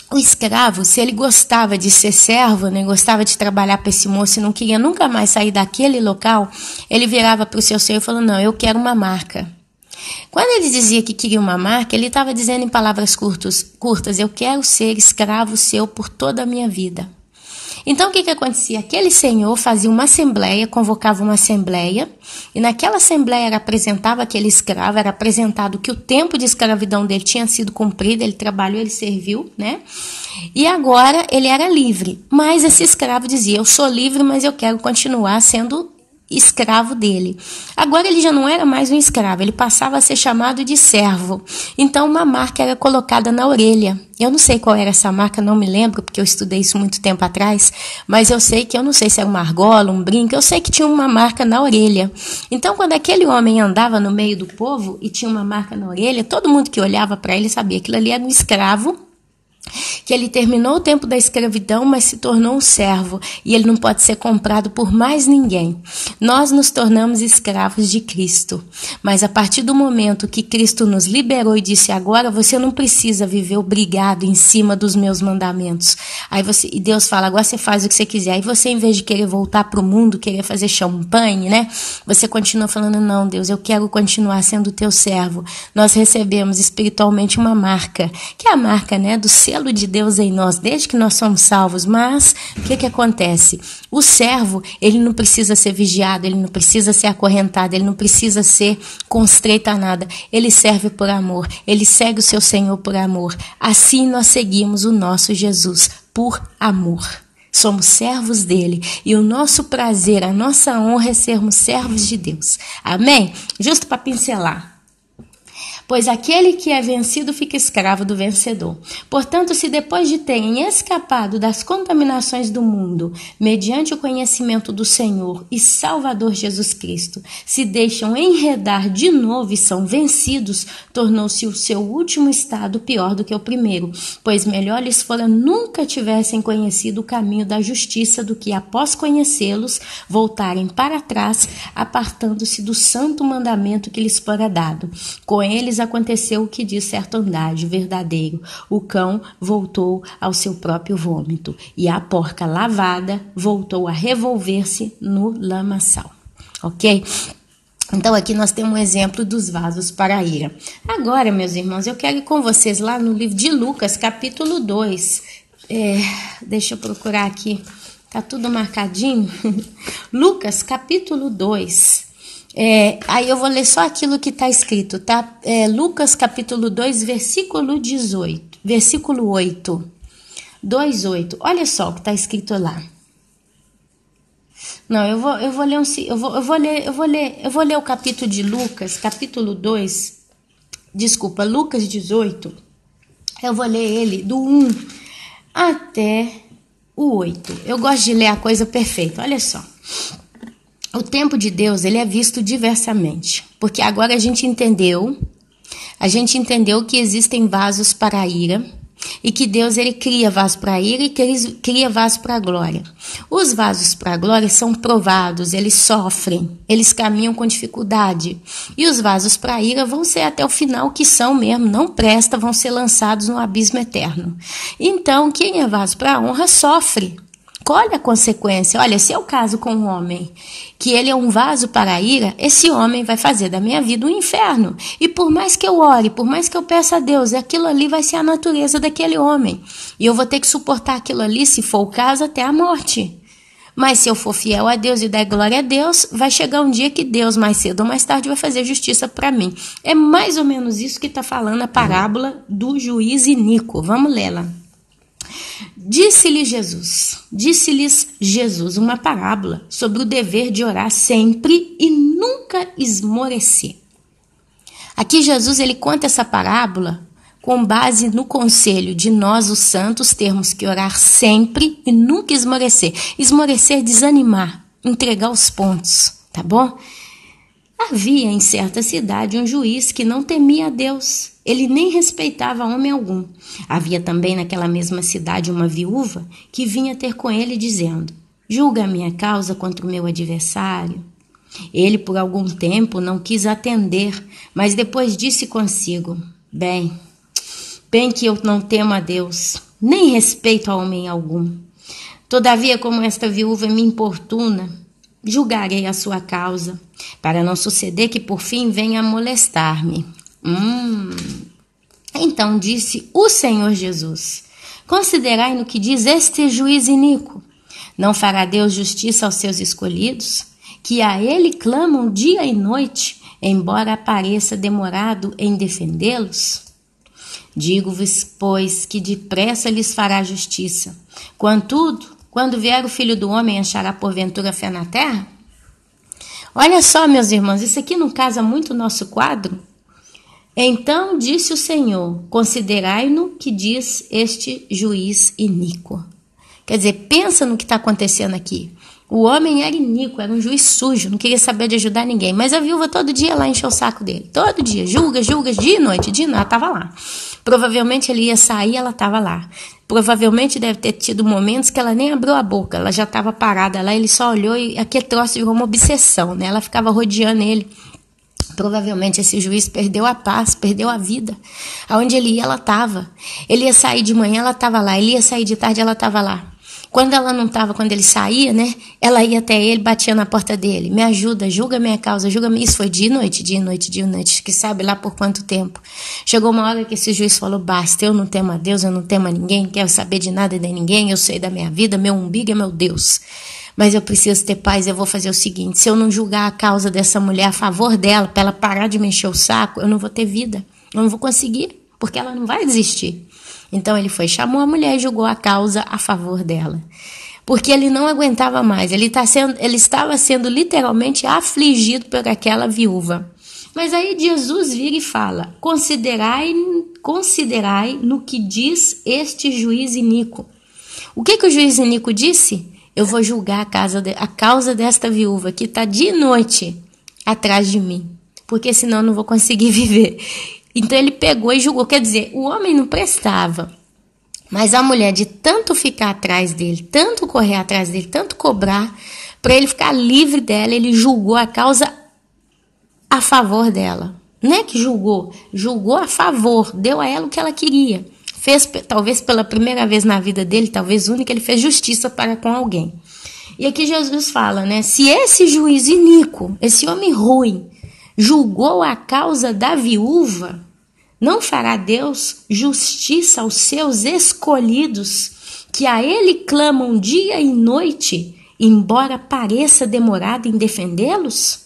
o escravo, se ele gostava de ser servo, né, gostava de trabalhar para esse moço e não queria nunca mais sair daquele local, ele virava para o seu senhor e falou, não, eu quero uma marca. Quando ele dizia que queria uma marca, ele estava dizendo em palavras curtas, eu quero ser escravo seu por toda a minha vida. Então, o que acontecia? Aquele senhor fazia uma assembleia, convocava uma assembleia, e naquela assembleia apresentava aquele escravo, era apresentado que o tempo de escravidão dele tinha sido cumprido, ele trabalhou, ele serviu, né? E agora ele era livre. Mas esse escravo dizia, eu sou livre, mas eu quero continuar sendo escravo dele. Agora ele já não era mais um escravo, ele passava a ser chamado de servo. Então uma marca era colocada na orelha. Eu não sei qual era essa marca, não me lembro, porque eu estudei isso muito tempo atrás, mas eu sei que, eu não sei se era uma argola, um brinco, eu sei que tinha uma marca na orelha. Então quando aquele homem andava no meio do povo e tinha uma marca na orelha, todo mundo que olhava para ele sabia que aquilo ali era um escravo, que ele terminou o tempo da escravidão, mas se tornou um servo, e ele não pode ser comprado por mais ninguém. Nós nos tornamos escravos de Cristo, mas a partir do momento que Cristo nos liberou e disse, agora você não precisa viver obrigado em cima dos meus mandamentos. E Deus fala, agora você faz o que você quiser. Aí você, em vez de querer voltar para o mundo, querer fazer champanhe, né? Você continua falando, não, Deus, eu quero continuar sendo teu servo. Nós recebemos espiritualmente uma marca, que é a marca, né, do selo de Deus em nós, desde que nós somos salvos. Mas o que acontece? O servo, ele não precisa ser vigiado, ele não precisa ser acorrentado, ele não precisa ser constreito a nada. Ele serve por amor, ele segue o seu Senhor por amor. Assim nós seguimos o nosso Jesus, por amor. Somos servos dele, e o nosso prazer, a nossa honra é sermos servos de Deus. Amém? Justo para pincelar. Pois aquele que é vencido fica escravo do vencedor. Portanto, se depois de terem escapado das contaminações do mundo, mediante o conhecimento do Senhor e Salvador Jesus Cristo, se deixam enredar de novo e são vencidos, tornou-se o seu último estado pior do que o primeiro, pois melhor lhes fora nunca tivessem conhecido o caminho da justiça do que, após conhecê-los, voltarem para trás, apartando-se do santo mandamento que lhes fora dado. Com eles aconteceu o que diz certo andágio verdadeiro. O cão voltou ao seu próprio vômito, e a porca lavada voltou a revolver-se no lamaçal. Ok? Então aqui nós temos um exemplo dos vasos para a ira. Agora, meus irmãos, eu quero ir com vocês lá no livro de Lucas, capítulo 2. Deixa eu procurar aqui. Tá tudo marcadinho? Lucas, capítulo 2. Aí eu vou ler só aquilo que está escrito, tá? Lucas capítulo 2, versículo 18, versículo 8, 2:8. Olha só o que está escrito lá. Não, eu vou ler o capítulo de Lucas, capítulo 2, desculpa, Lucas 18. Eu vou ler ele do 1 até o 8. Eu gosto de ler a coisa perfeita, olha só. o tempo de Deus, ele é visto diversamente, porque agora a gente entendeu que existem vasos para a ira, e que Deus ele cria vasos para a ira e cria vasos para a glória. Os vasos para a glória são provados, eles sofrem, eles caminham com dificuldade. E os vasos para a ira vão ser até o final, que são mesmo, não presta, vão ser lançados no abismo eterno. Então, quem é vaso para a honra sofre. Colhe a consequência. Olha, se é o caso com um homem, que ele é um vaso para a ira, esse homem vai fazer da minha vida um inferno. E por mais que eu ore, por mais que eu peça a Deus, aquilo ali vai ser a natureza daquele homem. E eu vou ter que suportar aquilo ali, se for o caso, até a morte. Mas se eu for fiel a Deus e der glória a Deus, vai chegar um dia que Deus, mais cedo ou mais tarde, vai fazer justiça para mim. É mais ou menos isso que está falando a parábola do juiz iníquo. Vamos lê-la. Disse-lhes Jesus uma parábola sobre o dever de orar sempre e nunca esmorecer. Aqui Jesus ele conta essa parábola com base no conselho de nós, os santos, termos que orar sempre e nunca esmorecer. Esmorecer, desanimar, entregar os pontos, tá bom? Havia em certa cidade um juiz que não temia a Deus. Ele nem respeitava homem algum. Havia também naquela mesma cidade uma viúva que vinha ter com ele dizendo: julga a minha causa contra o meu adversário. Ele por algum tempo não quis atender, mas depois disse consigo: bem que eu não temo a Deus, nem respeito a homem algum. Todavia, como esta viúva me importuna, julgarei a sua causa, para não suceder que por fim venha a molestar-me. Então disse o Senhor Jesus: considerai no que diz este juiz iníquo. Não fará Deus justiça aos seus escolhidos, que a ele clamam dia e noite, embora apareça demorado em defendê-los? Digo-vos, pois, que depressa lhes fará justiça. Contudo, quando vier o Filho do Homem, achará porventura fé na terra? Olha só, meus irmãos, isso aqui não casa muito o nosso quadro? Então disse o Senhor: considerai-no que diz este juiz iníquo. Quer dizer, pensa no que está acontecendo aqui. O homem era iníquo, era um juiz sujo, não queria saber de ajudar ninguém. Mas a viúva todo dia lá encheu o saco dele. Todo dia, julga, dia e noite, ela estava lá. Provavelmente ele ia sair, ela estava lá. Provavelmente deve ter tido momentos que ela nem abriu a boca, ela já estava parada lá, ele só olhou e aquele troço virou uma obsessão, né? Ela ficava rodeando ele. Provavelmente esse juiz perdeu a paz, perdeu a vida. Aonde ele ia, ela estava. Ele ia sair de manhã, ela estava lá. Ele ia sair de tarde, ela estava lá. Quando ela não estava, quando ele saía, né? Ela ia até ele, batia na porta dele. Me ajuda, julga minha causa, julga-me. Isso foi dia e noite, que sabe lá por quanto tempo. Chegou uma hora que esse juiz falou: basta, eu não temo a Deus, eu não temo a ninguém, não quero saber de nada de ninguém, eu sei da minha vida, meu umbigo é meu Deus. Mas eu preciso ter paz, eu vou fazer o seguinte: se eu não julgar a causa dessa mulher a favor dela, para ela parar de me encher o saco, eu não vou ter vida, eu não vou conseguir, porque ela não vai desistir. Então ele foi, chamou a mulher e julgou a causa a favor dela. Porque ele não aguentava mais, ele estava sendo literalmente afligido por aquela viúva. Mas aí Jesus vira e fala: considerai no que diz este juiz iníquo. O que o juiz iníquo disse? Eu vou julgar a causa desta viúva que está de noite atrás de mim, porque senão eu não vou conseguir viver. Então ele pegou e julgou. Quer dizer, o homem não prestava, mas a mulher, de tanto ficar atrás dele, tanto correr atrás dele, tanto cobrar, para ele ficar livre dela, ele julgou a causa a favor dela. Não é que julgou a favor, deu a ela o que ela queria. Fez, talvez pela primeira vez na vida dele, talvez única, ele fez justiça para com alguém. E aqui Jesus fala, né? Se esse juiz iníquo, esse homem ruim, julgou a causa da viúva, não fará Deus justiça aos seus escolhidos, que a ele clamam dia e noite, embora pareça demorado em defendê-los?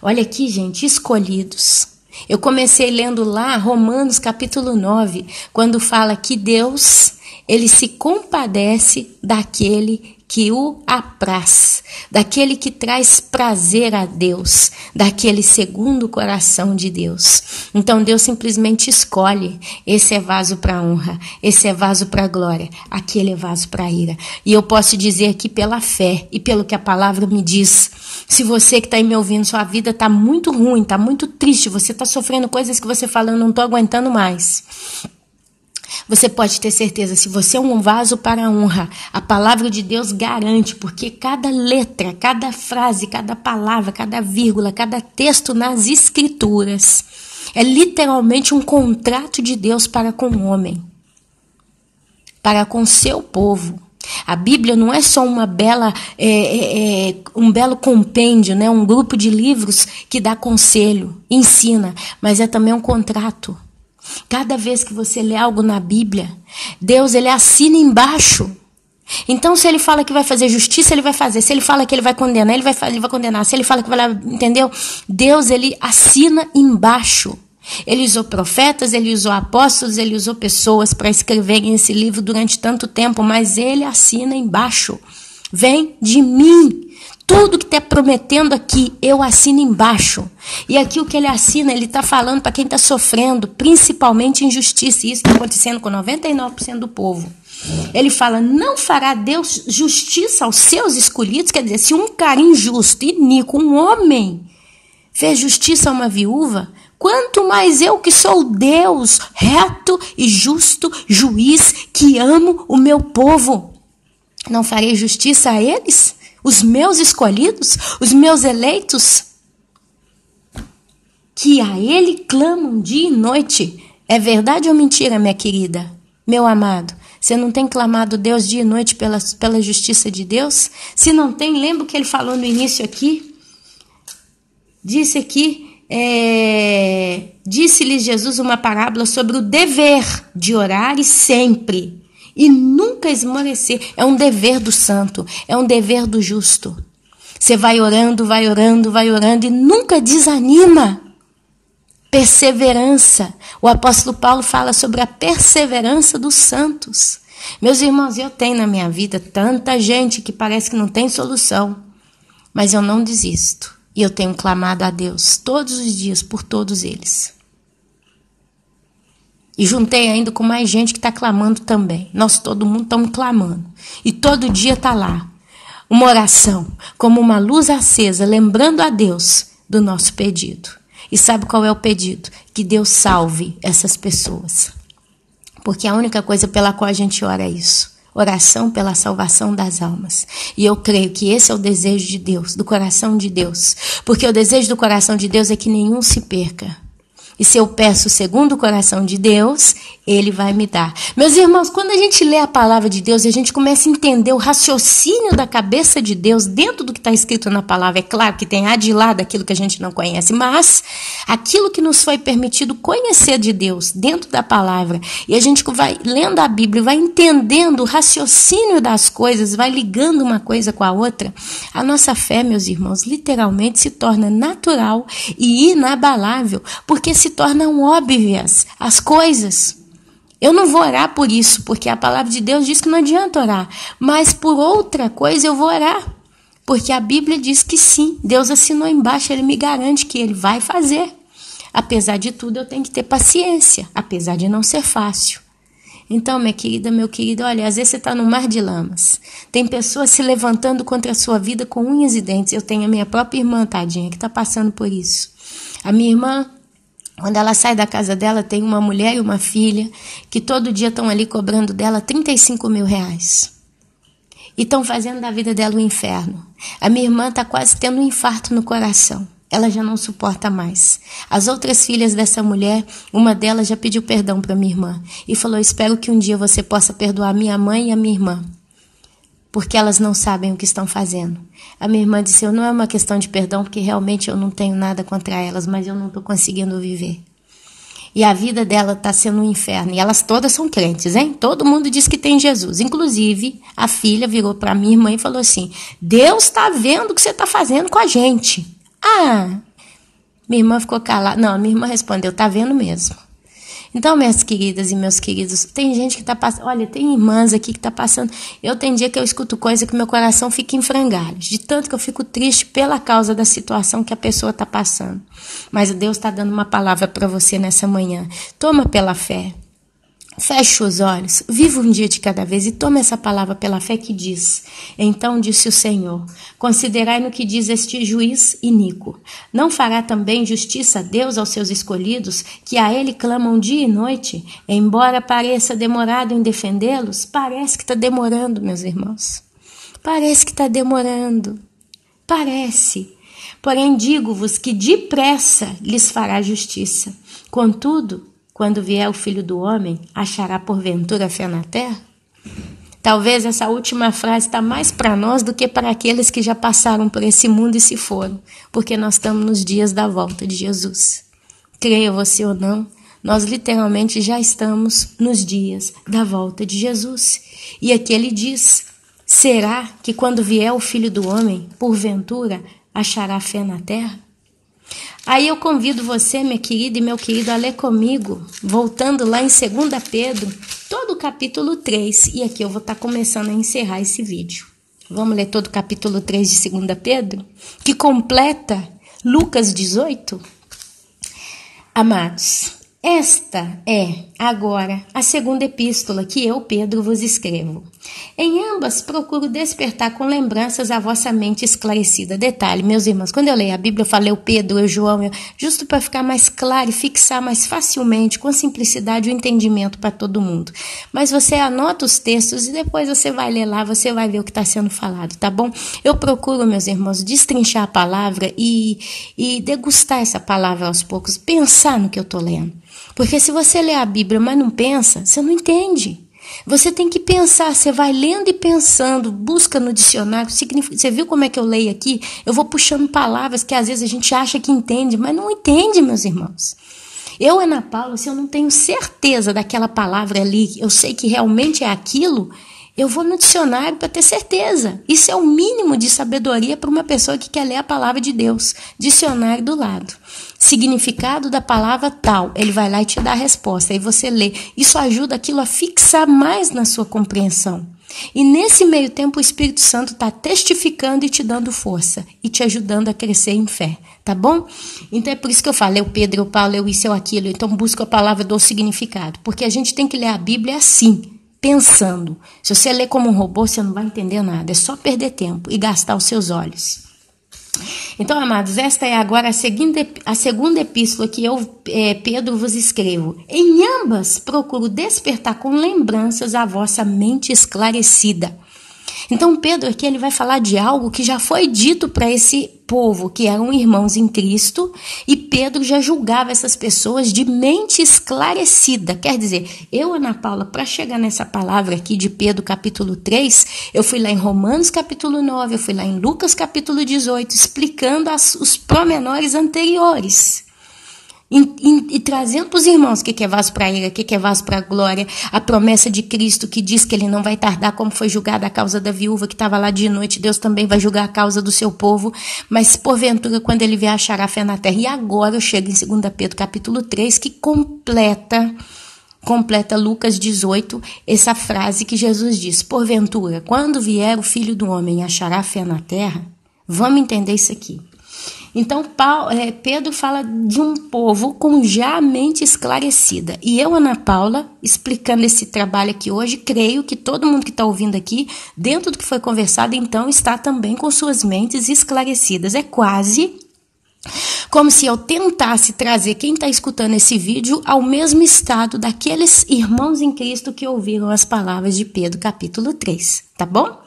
Olha aqui, gente, escolhidos. Eu comecei lendo lá Romanos capítulo 9, quando fala que Deus, ele se compadece daquele que o apraz, daquele que traz prazer a Deus, daquele segundo coração de Deus. Então Deus simplesmente escolhe: esse é vaso para honra, esse é vaso para glória, aquele é vaso para ira. E eu posso dizer aqui pela fé e pelo que a palavra me diz: se você que está aí me ouvindo, sua vida está muito ruim, está muito triste, você está sofrendo coisas que você fala, eu não estou aguentando mais, você pode ter certeza, se você é um vaso para a honra, a palavra de Deus garante, porque cada letra, cada frase, cada palavra, cada vírgula, cada texto nas escrituras é literalmente um contrato de Deus para com o homem, para com seu povo. A Bíblia não é só uma um belo compêndio, né? Um grupo de livros que dá conselho, ensina, mas é também um contrato. Cada vez que você lê algo na Bíblia, Deus, ele assina embaixo. Então, se ele fala que vai fazer justiça, ele vai fazer. Se ele fala que ele vai condenar, ele vai condenar. Se ele fala que vai, entendeu? Deus, ele assina embaixo. Ele usou profetas, ele usou apóstolos, ele usou pessoas para escreverem esse livro durante tanto tempo, mas ele assina embaixo: vem de mim. Tudo que está prometendo aqui, eu assino embaixo. E aqui o que ele assina, ele está falando para quem está sofrendo, principalmente injustiça. E isso está acontecendo com 99% do povo. Ele fala: não fará Deus justiça aos seus escolhidos? Quer dizer, se um cara injusto, iníquo, um homem, fez justiça a uma viúva, quanto mais eu que sou Deus, reto e justo, juiz, que amo o meu povo, não farei justiça a eles? Os meus escolhidos, os meus eleitos, que a ele clamam dia e noite. É verdade ou mentira, minha querida? Meu amado, você não tem clamado Deus dia e noite pela justiça de Deus? Se não tem, lembra o que ele falou no início aqui? Disse aqui, disse-lhes Jesus uma parábola sobre o dever de orar e sempre, e nunca esmorecer. É um dever do santo, é um dever do justo. Você vai orando, vai orando, vai orando e nunca desanima. Perseverança. O apóstolo Paulo fala sobre a perseverança dos santos. Meus irmãos, eu tenho na minha vida tanta gente que parece que não tem solução, mas eu não desisto. E eu tenho clamado a Deus todos os dias por todos eles. E juntei ainda com mais gente que está clamando também. Nós, todo mundo, estamos clamando. E todo dia está lá uma oração, como uma luz acesa, lembrando a Deus do nosso pedido. E sabe qual é o pedido? Que Deus salve essas pessoas. Porque a única coisa pela qual a gente ora é isso. Oração pela salvação das almas. E eu creio que esse é o desejo de Deus, do coração de Deus. Porque o desejo do coração de Deus é que nenhum se perca. E se eu peço segundo o coração de Deus, Ele vai me dar. Meus irmãos, quando a gente lê a palavra de Deus e a gente começa a entender o raciocínio da cabeça de Deus dentro do que está escrito na palavra, é claro que tem de lá daquilo que a gente não conhece, mas aquilo que nos foi permitido conhecer de Deus dentro da palavra, e a gente vai lendo a Bíblia, vai entendendo o raciocínio das coisas, vai ligando uma coisa com a outra, a nossa fé, meus irmãos, literalmente se torna natural e inabalável, porque se tornam óbvias as coisas. Eu não vou orar por isso, porque a palavra de Deus diz que não adianta orar, mas por outra coisa eu vou orar, porque a Bíblia diz que sim, Deus assinou embaixo, Ele me garante que Ele vai fazer. Apesar de tudo, eu tenho que ter paciência, apesar de não ser fácil. Então, minha querida, meu querido, olha, às vezes você está no mar de lamas, tem pessoas se levantando contra a sua vida com unhas e dentes. Eu tenho a minha própria irmã, tadinha, que está passando por isso. A minha irmã, quando ela sai da casa dela, tem uma mulher e uma filha que todo dia estão ali cobrando dela 35 mil reais. E estão fazendo da vida dela um inferno. A minha irmã está quase tendo um infarto no coração. Ela já não suporta mais. As outras filhas dessa mulher, uma delas já pediu perdão para minha irmã. E falou: espero que um dia você possa perdoar minha mãe e a minha irmã, porque elas não sabem o que estão fazendo. A minha irmã disse: não é uma questão de perdão, porque realmente eu não tenho nada contra elas, mas eu não estou conseguindo viver. E a vida dela está sendo um inferno. E elas todas são crentes, hein? Todo mundo diz que tem Jesus. Inclusive, a filha virou para minha irmã e falou assim: Deus está vendo o que você está fazendo com a gente. Ah, minha irmã ficou calada. Não, minha irmã respondeu: está vendo mesmo. Então, minhas queridas e meus queridos, tem gente que está passando, olha, tem irmãs aqui que está passando, tem dia que eu escuto coisa que meu coração fica em frangalhos, de tanto que eu fico triste pela causa da situação que a pessoa está passando. Mas Deus está dando uma palavra para você nessa manhã. Toma pela fé. Feche os olhos, viva um dia de cada vez e tome essa palavra pela fé que diz: então disse o Senhor, considerai no que diz este juiz iníquo. Não fará também justiça a Deus aos seus escolhidos, que a ele clamam dia e noite? Embora pareça demorado em defendê-los, parece que está demorando, meus irmãos. Parece que está demorando. Parece. Porém, digo-vos que depressa lhes fará justiça. Contudo, quando vier o Filho do Homem, achará porventura fé na terra? Talvez essa última frase está mais para nós do que para aqueles que já passaram por esse mundo e se foram, porque nós estamos nos dias da volta de Jesus. Creia você ou não, nós literalmente já estamos nos dias da volta de Jesus. E aqui ele diz: será que quando vier o Filho do Homem, porventura, achará fé na terra? Aí eu convido você, minha querida e meu querido, a ler comigo, voltando lá em 2 Pedro, todo o capítulo 3, e aqui eu vou estar começando a encerrar esse vídeo. Vamos ler todo o capítulo 3 de 2 Pedro, que completa Lucas 18? Amados, esta é agora a segunda epístola que eu, Pedro, vos escrevo. Em ambas procuro despertar com lembranças a vossa mente esclarecida. Detalhe, meus irmãos, quando eu leio a Bíblia, eu falei o Pedro, eu João, justo para ficar mais claro e fixar mais facilmente, com simplicidade, o entendimento para todo mundo. Mas você anota os textos e depois você vai ler lá, você vai ver o que está sendo falado, tá bom? Eu procuro, meus irmãos, destrinchar a palavra e degustar essa palavra aos poucos, pensar no que eu estou lendo. Porque se você lê a Bíblia, mas não pensa, você não entende. Você tem que pensar, você vai lendo e pensando, busca no dicionário, você viu como é que eu leio aqui? Eu vou puxando palavras que às vezes a gente acha que entende, mas não entende, meus irmãos. Eu, Ana Paula, se eu não tenho certeza daquela palavra ali, eu sei que realmente é aquilo, eu vou no dicionário para ter certeza. Isso é o mínimo de sabedoria para uma pessoa que quer ler a palavra de Deus. Dicionário do lado. Significado da palavra tal. Ele vai lá e te dá a resposta. Aí você lê. Isso ajuda aquilo a fixar mais na sua compreensão. E nesse meio tempo o Espírito Santo está testificando e te dando força. E te ajudando a crescer em fé. Tá bom? Então é por isso que eu falo. Eu Pedro, eu Paulo, eu isso, eu aquilo. Então busca a palavra do significado. Porque a gente tem que ler a Bíblia assim. Pensando. Se você ler como um robô, você não vai entender nada. É só perder tempo e gastar os seus olhos. Então, amados, esta é agora a segunda epístola que eu, Pedro, vos escrevo. Em ambas procuro despertar com lembranças a vossa mente esclarecida. Então, Pedro aqui ele vai falar de algo que já foi dito para esse povo, que eram irmãos em Cristo, e Pedro já julgava essas pessoas de mente esclarecida. Quer dizer, eu, Ana Paula, para chegar nessa palavra aqui de Pedro capítulo 3, eu fui lá em Romanos capítulo 9, eu fui lá em Lucas capítulo 18, explicando os pormenores anteriores. E trazendo para os irmãos o que é vaso para a ira, o que é vaso para a glória, a promessa de Cristo que diz que ele não vai tardar, como foi julgada a causa da viúva que estava lá de noite, Deus também vai julgar a causa do seu povo, mas porventura quando ele vier achará fé na terra. E agora eu chego em 2 Pedro capítulo 3, que completa Lucas 18, essa frase que Jesus diz: porventura, quando vier o Filho do Homem achará fé na terra? Vamos entender isso aqui. Então, Pedro fala de um povo com já a mente esclarecida. E eu, Ana Paula, explicando esse trabalho aqui hoje, creio que todo mundo que está ouvindo aqui, dentro do que foi conversado, então, está também com suas mentes esclarecidas. É quase como se eu tentasse trazer quem está escutando esse vídeo ao mesmo estado daqueles irmãos em Cristo que ouviram as palavras de Pedro, capítulo 3. Tá bom?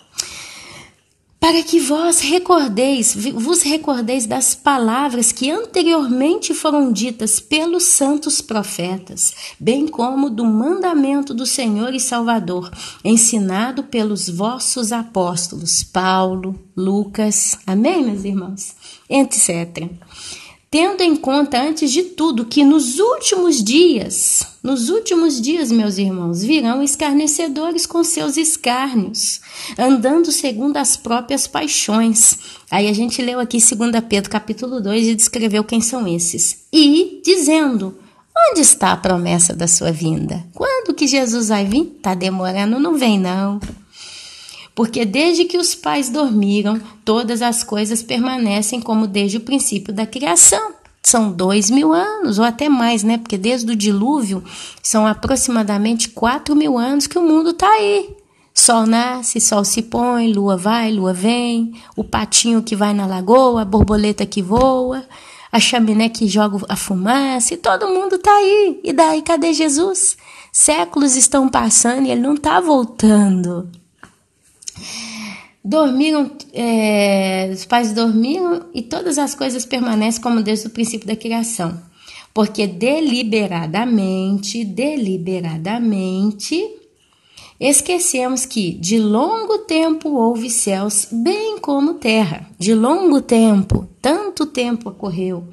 Para que vos recordeis das palavras que anteriormente foram ditas pelos santos profetas, bem como do mandamento do Senhor e Salvador, ensinado pelos vossos apóstolos, Paulo, Lucas, amém, meus irmãos? Etc. Tendo em conta, antes de tudo, que nos últimos dias, meus irmãos, virão escarnecedores com seus escárnios, andando segundo as próprias paixões. Aí a gente leu aqui 2 Pedro capítulo 2 e descreveu quem são esses. E dizendo: Onde está a promessa da sua vinda? Quando que Jesus vai vir? Está demorando? Não vem não. Porque desde que os pais dormiram, todas as coisas permanecem como desde o princípio da criação. São 2.000 anos, ou até mais, né? Porque desde o dilúvio, são aproximadamente 4.000 anos que o mundo está aí. Sol nasce, sol se põe, lua vai, lua vem, o patinho que vai na lagoa, a borboleta que voa, a chaminé que joga a fumaça, e todo mundo está aí. E daí, cadê Jesus? Séculos estão passando e ele não está voltando. Os pais dormiram e todas as coisas permanecem como desde o princípio da criação. Porque deliberadamente, esquecemos que de longo tempo houve céus, bem como terra. De longo tempo, tanto tempo ocorreu,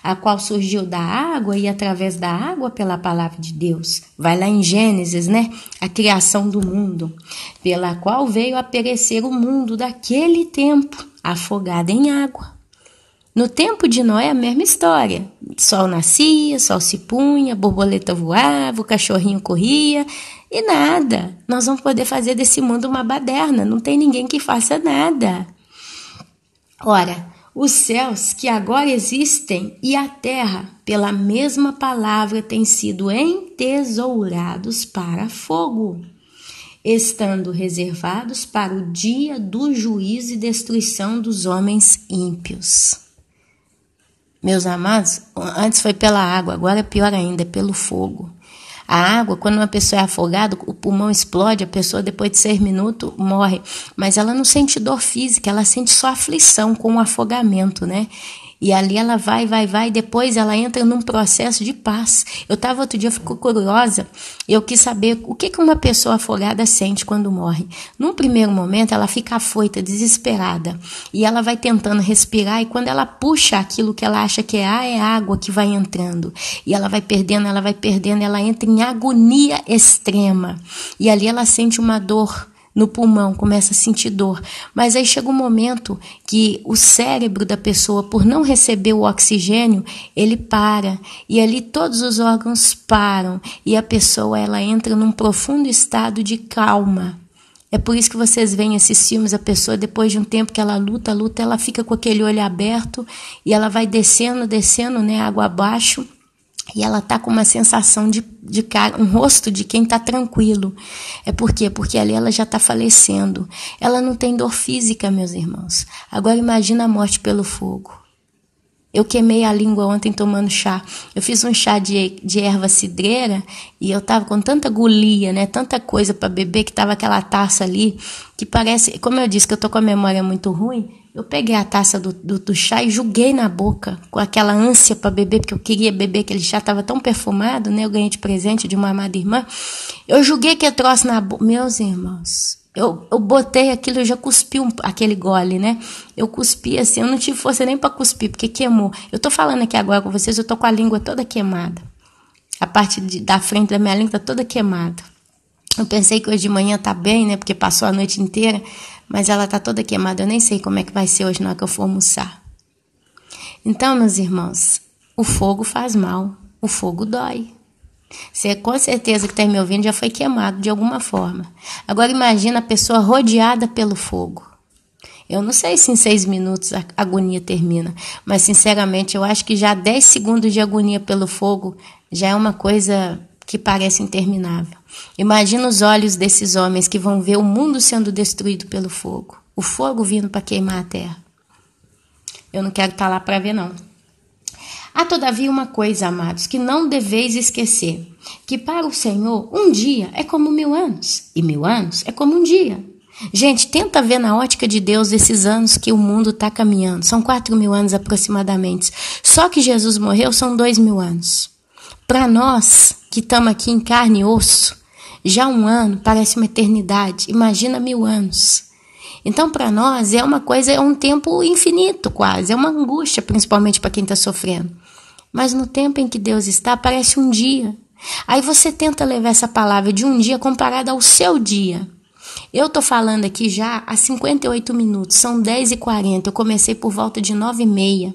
a qual surgiu da água e através da água pela palavra de Deus. Vai lá em Gênesis, né? A criação do mundo, pela qual veio a perecer o mundo daquele tempo, afogado em água. No tempo de Noé, a mesma história. Sol nascia, sol se punha, borboleta voava, o cachorrinho corria e nada. Nós vamos poder fazer desse mundo uma baderna, não tem ninguém que faça nada. Ora, os céus que agora existem e a terra, pela mesma palavra, têm sido entesourados para fogo, estando reservados para o dia do juízo e destruição dos homens ímpios. Meus amados, antes foi pela água, agora é pior ainda, é pelo fogo. A água, quando uma pessoa é afogada, o pulmão explode, a pessoa depois de 6 minutos morre. Mas ela não sente dor física, ela sente só aflição com o afogamento, né? E ali ela vai, depois ela entra num processo de paz. Eu estava outro dia, eu fico curiosa, eu quis saber o que uma pessoa afogada sente quando morre. Num primeiro momento, ela fica afoita, desesperada, e ela vai tentando respirar, e quando ela puxa aquilo que ela acha que é ar, é água que vai entrando, e ela vai perdendo, ela entra em agonia extrema, e ali ela sente uma dor no pulmão, começa a sentir dor. Mas aí chega um momento que o cérebro da pessoa, por não receber o oxigênio, ele para. E ali todos os órgãos param. E a pessoa, ela entra num profundo estado de calma. É por isso que vocês veem esses filmes, a pessoa, depois de um tempo que ela luta, ela fica com aquele olho aberto e ela vai descendo, né, água abaixo. E ela está com uma sensação de cara, um rosto de quem está tranquilo. É por quê? Porque ali ela já está falecendo. Ela não tem dor física, meus irmãos. Agora imagina a morte pelo fogo. Eu queimei a língua ontem tomando chá. Eu fiz um chá de erva cidreira e eu estava com tanta agonia, né? Tanta coisa para beber, que estava aquela taça ali, que parece... Como eu disse que eu estou com a memória muito ruim, eu peguei a taça do chá e joguei na boca, com aquela ânsia para beber, porque eu queria beber aquele chá, estava tão perfumado, né? Eu ganhei de presente de uma amada irmã. Eu joguei aquele troço na boca. Meus irmãos... Eu botei aquilo, eu já cuspi aquele gole, né? Eu cuspi assim, eu não tive força nem para cuspir, porque queimou. Eu tô falando aqui agora com vocês, eu tô com a língua toda queimada. A parte da frente da minha língua tá toda queimada. Eu pensei que hoje de manhã tá bem, né? Porque passou a noite inteira, mas ela tá toda queimada. Eu nem sei como é que vai ser hoje na hora que eu for almoçar. Então, meus irmãos, o fogo faz mal, o fogo dói. Você com certeza que está me ouvindo já foi queimado de alguma forma. Agora imagina a pessoa rodeada pelo fogo. Eu não sei se em 6 minutos a agonia termina, mas sinceramente eu acho que já 10 segundos de agonia pelo fogo já é uma coisa que parece interminável. Imagina os olhos desses homens que vão ver o mundo sendo destruído pelo fogo. O fogo vindo para queimar a terra. Eu não quero estar lá para ver, não. Há todavia uma coisa, amados, que não deveis esquecer, que para o Senhor um dia é como 1000 anos, e 1000 anos é como um dia. Gente, tenta ver na ótica de Deus esses anos que o mundo está caminhando. São 4.000 anos aproximadamente. Só que Jesus morreu são 2.000 anos. Para nós que estamos aqui em carne e osso, já um ano parece uma eternidade. Imagina 1000 anos. Então, para nós, é uma coisa, é um tempo infinito quase. É uma angústia, principalmente para quem está sofrendo. Mas no tempo em que Deus está, parece um dia. Aí você tenta levar essa palavra de um dia comparada ao seu dia. Eu estou falando aqui já há 58 minutos, são 10h40. Eu comecei por volta de 9h30.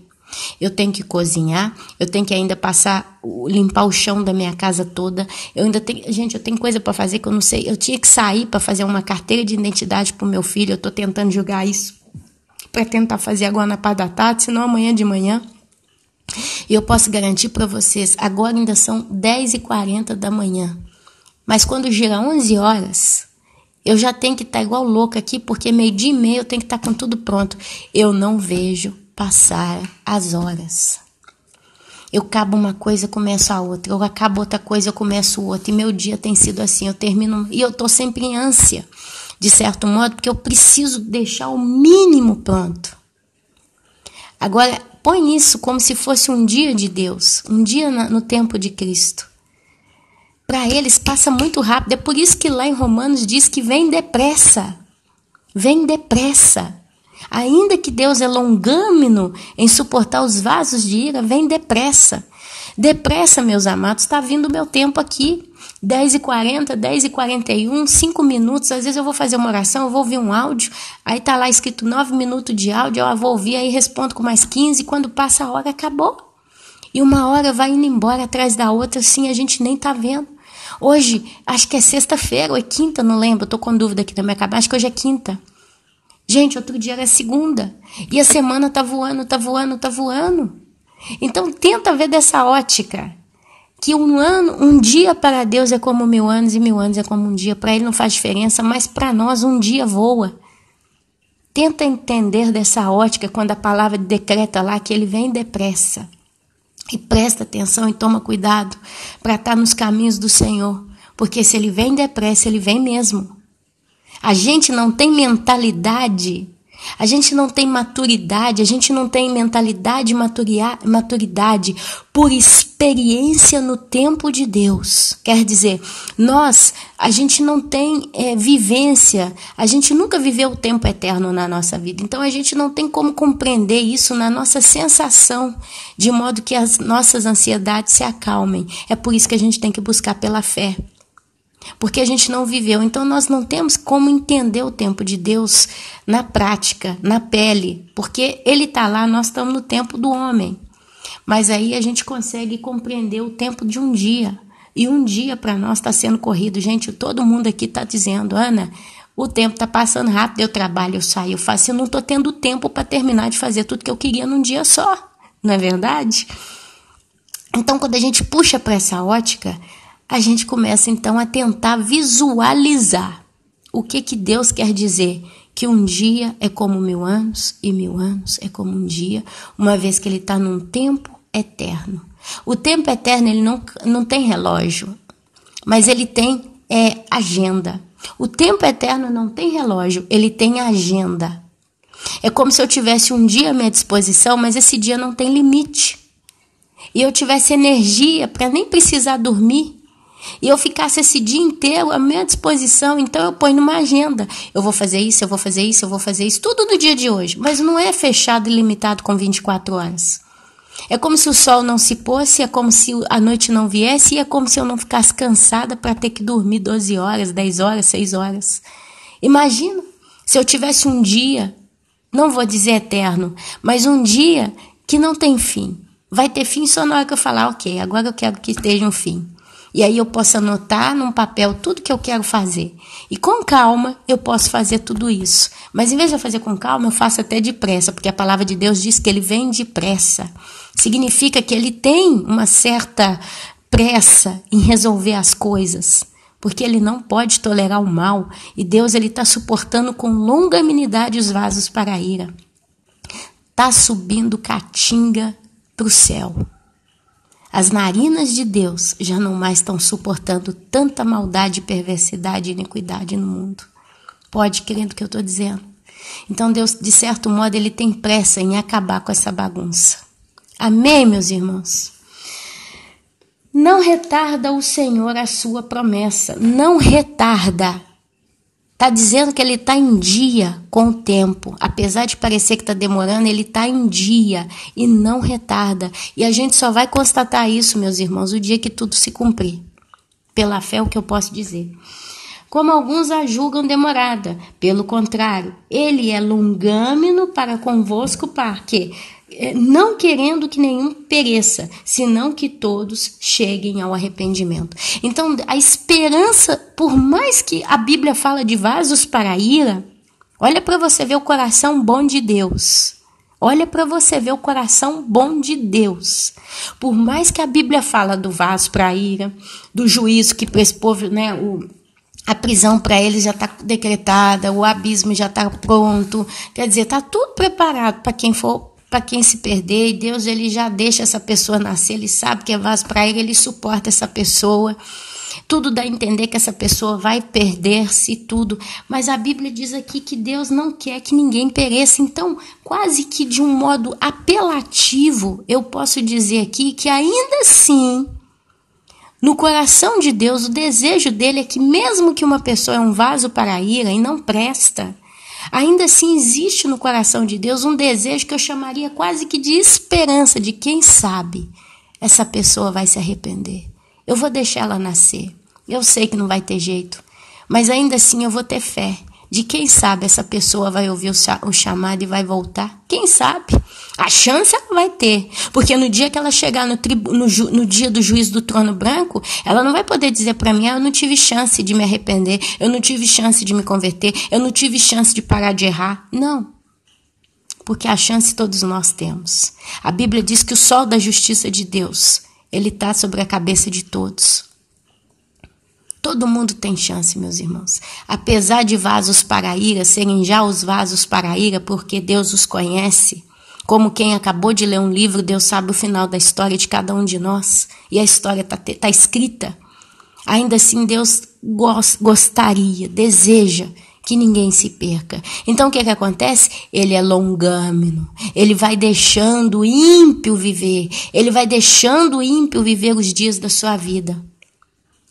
Eu tenho que cozinhar, eu tenho que ainda limpar o chão da minha casa toda. Eu tenho coisa para fazer que eu não sei. Eu tinha que sair para fazer uma carteira de identidade pro meu filho. Eu tô tentando jogar isso para tentar fazer agora na parte da tarde, senão amanhã de manhã. E eu posso garantir para vocês, agora ainda são 10h40 da manhã. Mas quando gira 11 horas, eu já tenho que estar igual louca aqui, porque 12h30 eu tenho que estar com tudo pronto. Eu não vejo passar as horas. Eu acabo uma coisa, eu começo a outra. Eu acabo outra coisa, eu começo outra. E meu dia tem sido assim, eu termino... E eu estou sempre em ânsia, de certo modo, porque eu preciso deixar o mínimo pronto. Agora, põe isso como se fosse um dia de Deus, um dia no tempo de Cristo. Para eles passa muito rápido. É por isso que lá em Romanos diz que vem depressa. Vem depressa. Ainda que Deus é longâmino em suportar os vasos de ira, vem depressa. Depressa, meus amados, está vindo o meu tempo aqui. 10h40, 10h41, 5 minutos. Às vezes eu vou fazer uma oração, eu vou ouvir um áudio. Aí está lá escrito 9 minutos de áudio, eu vou ouvir, aí respondo com mais 15. Quando passa a hora, acabou. E uma hora vai indo embora atrás da outra, assim, a gente nem está vendo. Hoje, acho que é sexta-feira ou é quinta, não lembro. Estou com dúvida aqui na minha cabeça. Acho que hoje é quinta. Gente, outro dia era segunda. E a semana tá voando, tá voando, tá voando. Então, tenta ver dessa ótica. Que um dia para Deus é como 1000 anos e 1000 anos é como um dia. Para Ele não faz diferença, mas para nós um dia voa. Tenta entender dessa ótica quando a palavra decreta lá que Ele vem depressa. E presta atenção e toma cuidado para estar nos caminhos do Senhor. Porque se Ele vem depressa, Ele vem mesmo. A gente não tem mentalidade, a gente não tem maturidade, a gente não tem mentalidade e maturidade por experiência no tempo de Deus. Quer dizer, a gente não tem vivência, a gente nunca viveu o tempo eterno na nossa vida. Então a gente não tem como compreender isso na nossa sensação, de modo que as nossas ansiedades se acalmem. É por isso que a gente tem que buscar pela fé. Porque a gente não viveu, então nós não temos como entender o tempo de Deus na prática, na pele, porque Ele está lá, nós estamos no tempo do homem. Mas aí a gente consegue compreender o tempo de um dia, e um dia para nós está sendo corrido. Gente, todo mundo aqui está dizendo, Ana, o tempo está passando rápido, eu trabalho, eu saio, eu faço, eu não estou tendo tempo para terminar de fazer tudo que eu queria num dia só, não é verdade? Então quando a gente puxa para essa ótica, a gente começa então a tentar visualizar o que Deus quer dizer, que um dia é como 1000 anos e 1000 anos é como um dia, uma vez que Ele está num tempo eterno. O tempo eterno ele não tem relógio, mas ele tem agenda. O tempo eterno não tem relógio, ele tem agenda. É como se eu tivesse um dia à minha disposição, mas esse dia não tem limite. E eu tivesse energia para nem precisar dormir. E eu ficasse esse dia inteiro à minha disposição, então eu ponho numa agenda. Eu vou fazer isso, eu vou fazer isso, eu vou fazer isso, tudo no dia de hoje. Mas não é fechado e limitado com 24 horas. É como se o sol não se pôsse, é como se a noite não viesse, e é como se eu não ficasse cansada para ter que dormir 12 horas, 10 horas, 6 horas. Imagina se eu tivesse um dia, não vou dizer eterno, mas um dia que não tem fim. Vai ter fim só na hora que eu falar, ok, agora eu quero que esteja um fim. E aí eu posso anotar num papel tudo que eu quero fazer. E com calma eu posso fazer tudo isso. Mas em vez de eu fazer com calma, eu faço até depressa, porque a palavra de Deus diz que Ele vem depressa. Significa que Ele tem uma certa pressa em resolver as coisas, porque Ele não pode tolerar o mal. E Deus está suportando com longanimidade os vasos para a ira. Está subindo caatinga para o céu. As narinas de Deus já não mais estão suportando tanta maldade, perversidade e iniquidade no mundo. Pode crer no que eu estou dizendo? Então Deus, de certo modo, Ele tem pressa em acabar com essa bagunça. Amém, meus irmãos? Não retarda o Senhor a sua promessa. Não retarda. Está dizendo que Ele está em dia com o tempo. Apesar de parecer que está demorando, Ele está em dia e não retarda. E a gente só vai constatar isso, meus irmãos, o dia que tudo se cumprir. Pela fé, o que eu posso dizer. Como alguns a julgam demorada. Pelo contrário, Ele é longâmino para convosco, para quê? não querendo que nenhum pereça, senão que todos cheguem ao arrependimento. Então, a esperança, por mais que a Bíblia fala de vasos para a ira, olha para você ver o coração bom de Deus. Olha para você ver o coração bom de Deus. Por mais que a Bíblia fala do vaso para a ira, do juízo que para esse povo, né, a prisão para eles já está decretada, o abismo já está pronto. Quer dizer, está tudo preparado para quem se perder. E Deus, ele já deixa essa pessoa nascer, ele sabe que é vaso para ira, ele suporta essa pessoa. Tudo dá a entender que essa pessoa vai perder-se tudo. Mas a Bíblia diz aqui que Deus não quer que ninguém pereça. Então, quase que de um modo apelativo, eu posso dizer aqui que ainda assim, no coração de Deus, o desejo dele é que mesmo que uma pessoa é um vaso para a ira e não presta, ainda assim existe no coração de Deus um desejo que eu chamaria quase que de esperança, de quem sabe essa pessoa vai se arrepender. Eu vou deixar ela nascer. Eu sei que não vai ter jeito, mas ainda assim eu vou ter fé de quem sabe essa pessoa vai ouvir o chamado e vai voltar. Quem sabe? A chance ela vai ter, porque no dia que ela chegar no dia do juízo do trono branco, ela não vai poder dizer para mim, eu não tive chance de me arrepender, eu não tive chance de me converter, eu não tive chance de parar de errar. Não, porque a chance todos nós temos. A Bíblia diz que o sol da justiça de Deus, ele está sobre a cabeça de todos. Todo mundo tem chance, meus irmãos. Apesar de vasos para a ira serem já os vasos para a ira, porque Deus os conhece, como quem acabou de ler um livro, Deus sabe o final da história de cada um de nós, e a história está escrita. Ainda assim, Deus gostaria, deseja que ninguém se perca. Então, o que acontece? Ele é longâmino, ele vai deixando o ímpio viver, ele vai deixando o ímpio viver os dias da sua vida.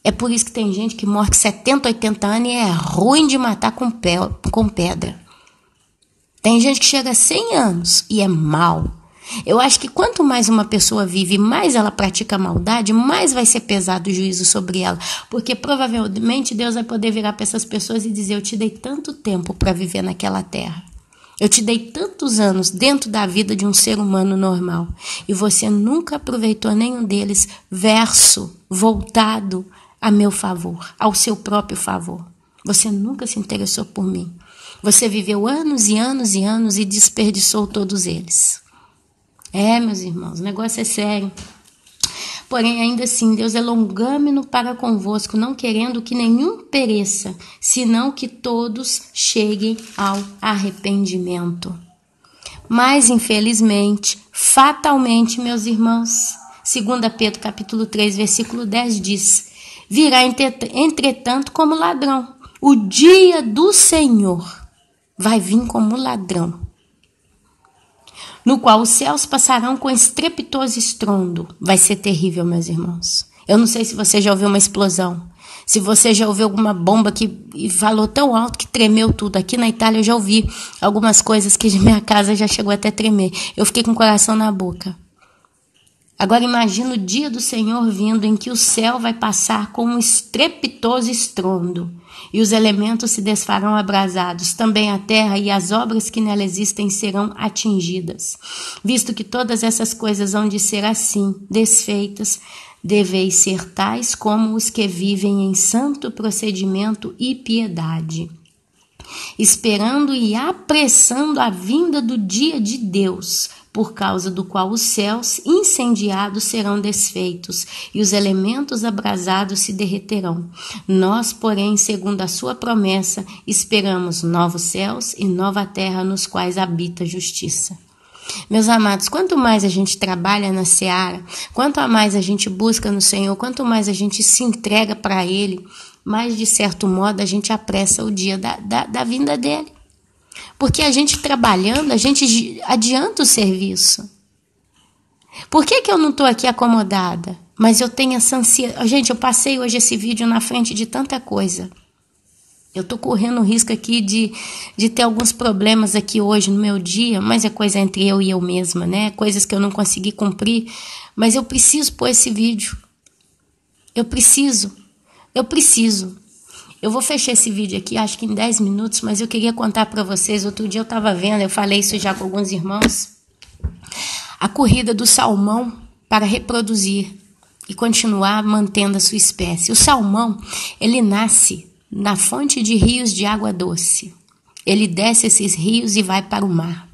É por isso que tem gente que morre com 70, 80 anos e é ruim de matar com pedra. Tem gente que chega a 100 anos e é mal. Eu acho que quanto mais uma pessoa vive, mais ela pratica maldade, mais vai ser pesado o juízo sobre ela. Porque provavelmente Deus vai poder virar para essas pessoas e dizer, eu te dei tanto tempo para viver naquela terra. Eu te dei tantos anos dentro da vida de um ser humano normal. E você nunca aproveitou nenhum deles, voltado a meu favor, ao seu próprio favor. Você nunca se interessou por mim. Você viveu anos e anos e anos e desperdiçou todos eles. Meus irmãos, o negócio é sério. Porém, ainda assim, Deus é longâmino para convosco, não querendo que nenhum pereça, senão que todos cheguem ao arrependimento. Mas, infelizmente, fatalmente, meus irmãos, 2 Pedro capítulo 3, versículo 10 diz, virá entretanto como ladrão. O dia do Senhor vai vir como ladrão, no qual os céus passarão com estrepitoso estrondo. Vai ser terrível, meus irmãos. Eu não sei se você já ouviu uma explosão, se você já ouviu alguma bomba que falou tão alto que tremeu tudo. Aqui na Itália eu já ouvi algumas coisas que de minha casa já chegou até a tremer. Eu fiquei com o coração na boca. Agora imagina o dia do Senhor vindo, em que o céu vai passar com um estrepitoso estrondo, e os elementos se desfarão abrasados, também a terra e as obras que nela existem serão atingidas. Visto que todas essas coisas hão de ser assim, desfeitas, deveis ser tais como os que vivem em santo procedimento e piedade, esperando e apressando a vinda do dia de Deus, por causa do qual os céus incendiados serão desfeitos e os elementos abrasados se derreterão. Nós, porém, segundo a sua promessa, esperamos novos céus e nova terra nos quais habita a justiça. Meus amados, quanto mais a gente trabalha na seara, quanto mais a gente busca no Senhor, quanto mais a gente se entrega para Ele, mais de certo modo a gente apressa o dia da vinda dEle. Porque a gente trabalhando, a gente adianta o serviço. Por que eu não estou aqui acomodada? Mas eu tenho essa ansiedade. Gente, eu passei hoje esse vídeo na frente de tanta coisa. Eu estou correndo o risco aqui de ter alguns problemas aqui hoje no meu dia, mas é coisa entre eu e eu mesma, né? Coisas que eu não consegui cumprir, mas eu preciso pôr esse vídeo. Eu preciso. Eu vou fechar esse vídeo aqui, acho que em 10 minutos, mas eu queria contar para vocês. Outro dia eu estava vendo, eu falei isso já com alguns irmãos. a corrida do salmão para reproduzir e continuar mantendo a sua espécie. O salmão, ele nasce na fonte de rios de água doce. Ele desce esses rios e vai para o mar.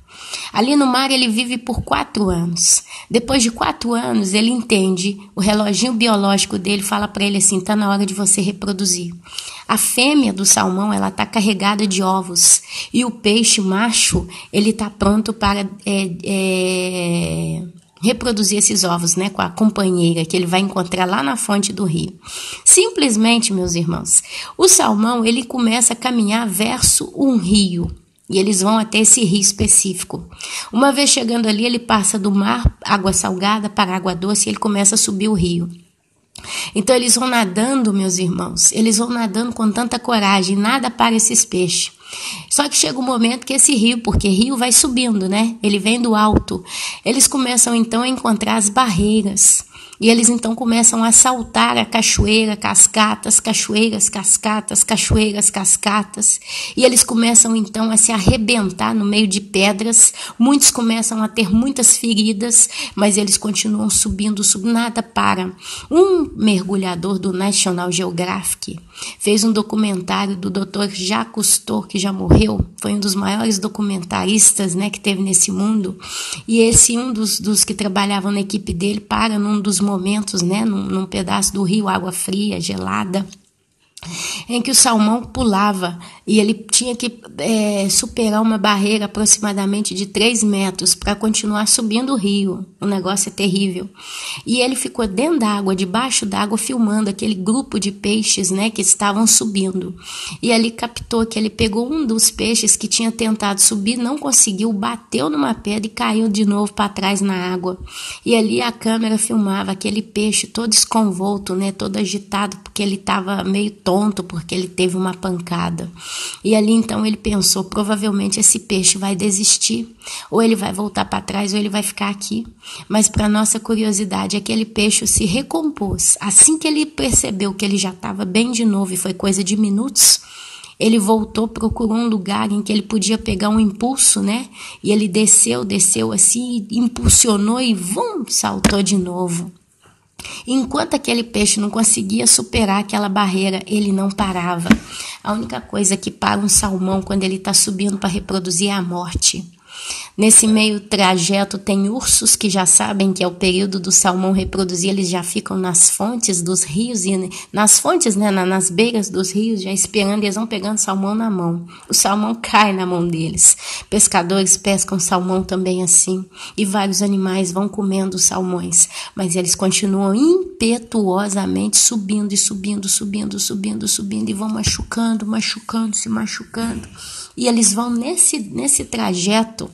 Ali no mar ele vive por 4 anos. Depois de 4 anos ele entende, o reloginho biológico dele fala para ele assim, está na hora de você reproduzir. A fêmea do salmão, ela está carregada de ovos e o peixe macho, ele está pronto para reproduzir esses ovos, né, com a companheira que ele vai encontrar lá na fonte do rio. Simplesmente, meus irmãos, o salmão, ele começa a caminhar verso um rio. E eles vão até esse rio específico. Uma vez chegando ali, ele passa do mar, água salgada, para água doce, e ele começa a subir o rio. Então eles vão nadando, meus irmãos, eles vão nadando com tanta coragem, nada para esses peixes. Só que chega um momento que esse rio, porque rio vai subindo, né? Ele vem do alto. Eles começam então a encontrar as barreiras. E eles então começam a saltar a cachoeira, cascatas, cachoeiras, cascatas, cachoeiras, cascatas. E eles começam então a se arrebentar no meio de pedras. Muitos começam a ter muitas feridas, mas eles continuam subindo, nada para. Um mergulhador do National Geographic fez um documentário do Dr. Jacques Cousteau, que já morreu, foi um dos maiores documentaristas, né, que teve nesse mundo. E esse um dos que trabalhavam na equipe dele para num dos momentos, né, num pedaço do rio, água fria, gelada, em que o salmão pulava e ele tinha que superar uma barreira aproximadamente de 3 metros para continuar subindo o rio. O negócio é terrível. E ele ficou dentro da água, debaixo da água, filmando aquele grupo de peixes, né, que estavam subindo. E ali captou que ele pegou um dos peixes que tinha tentado subir, não conseguiu, bateu numa pedra e caiu de novo para trás na água. E ali a câmera filmava aquele peixe todo desconvolto, né, todo agitado, porque ele estava meio tonto, porque ele teve uma pancada. E ali então ele pensou, provavelmente esse peixe vai desistir, ou ele vai voltar para trás, ou ele vai ficar aqui. Mas para nossa curiosidade, aquele peixe se recompôs. Assim que ele percebeu que ele já estava bem de novo, e foi coisa de minutos, ele voltou, procurou um lugar em que ele podia pegar um impulso, né? E ele desceu assim, impulsionou e saltou de novo. Enquanto aquele peixe não conseguia superar aquela barreira, ele não parava. A única coisa que para um salmão quando ele está subindo para reproduzir é a morte. Nesse meio trajeto tem ursos que já sabem que é o período do salmão reproduzir, eles já ficam nas fontes dos rios, e nas fontes, né, nas beiras dos rios, já esperando, eles vão pegando salmão na mão. O salmão cai na mão deles. Pescadores pescam salmão também assim, e vários animais vão comendo os salmões, mas eles continuam impetuosamente subindo e subindo, e vão se machucando, e eles vão nesse trajeto,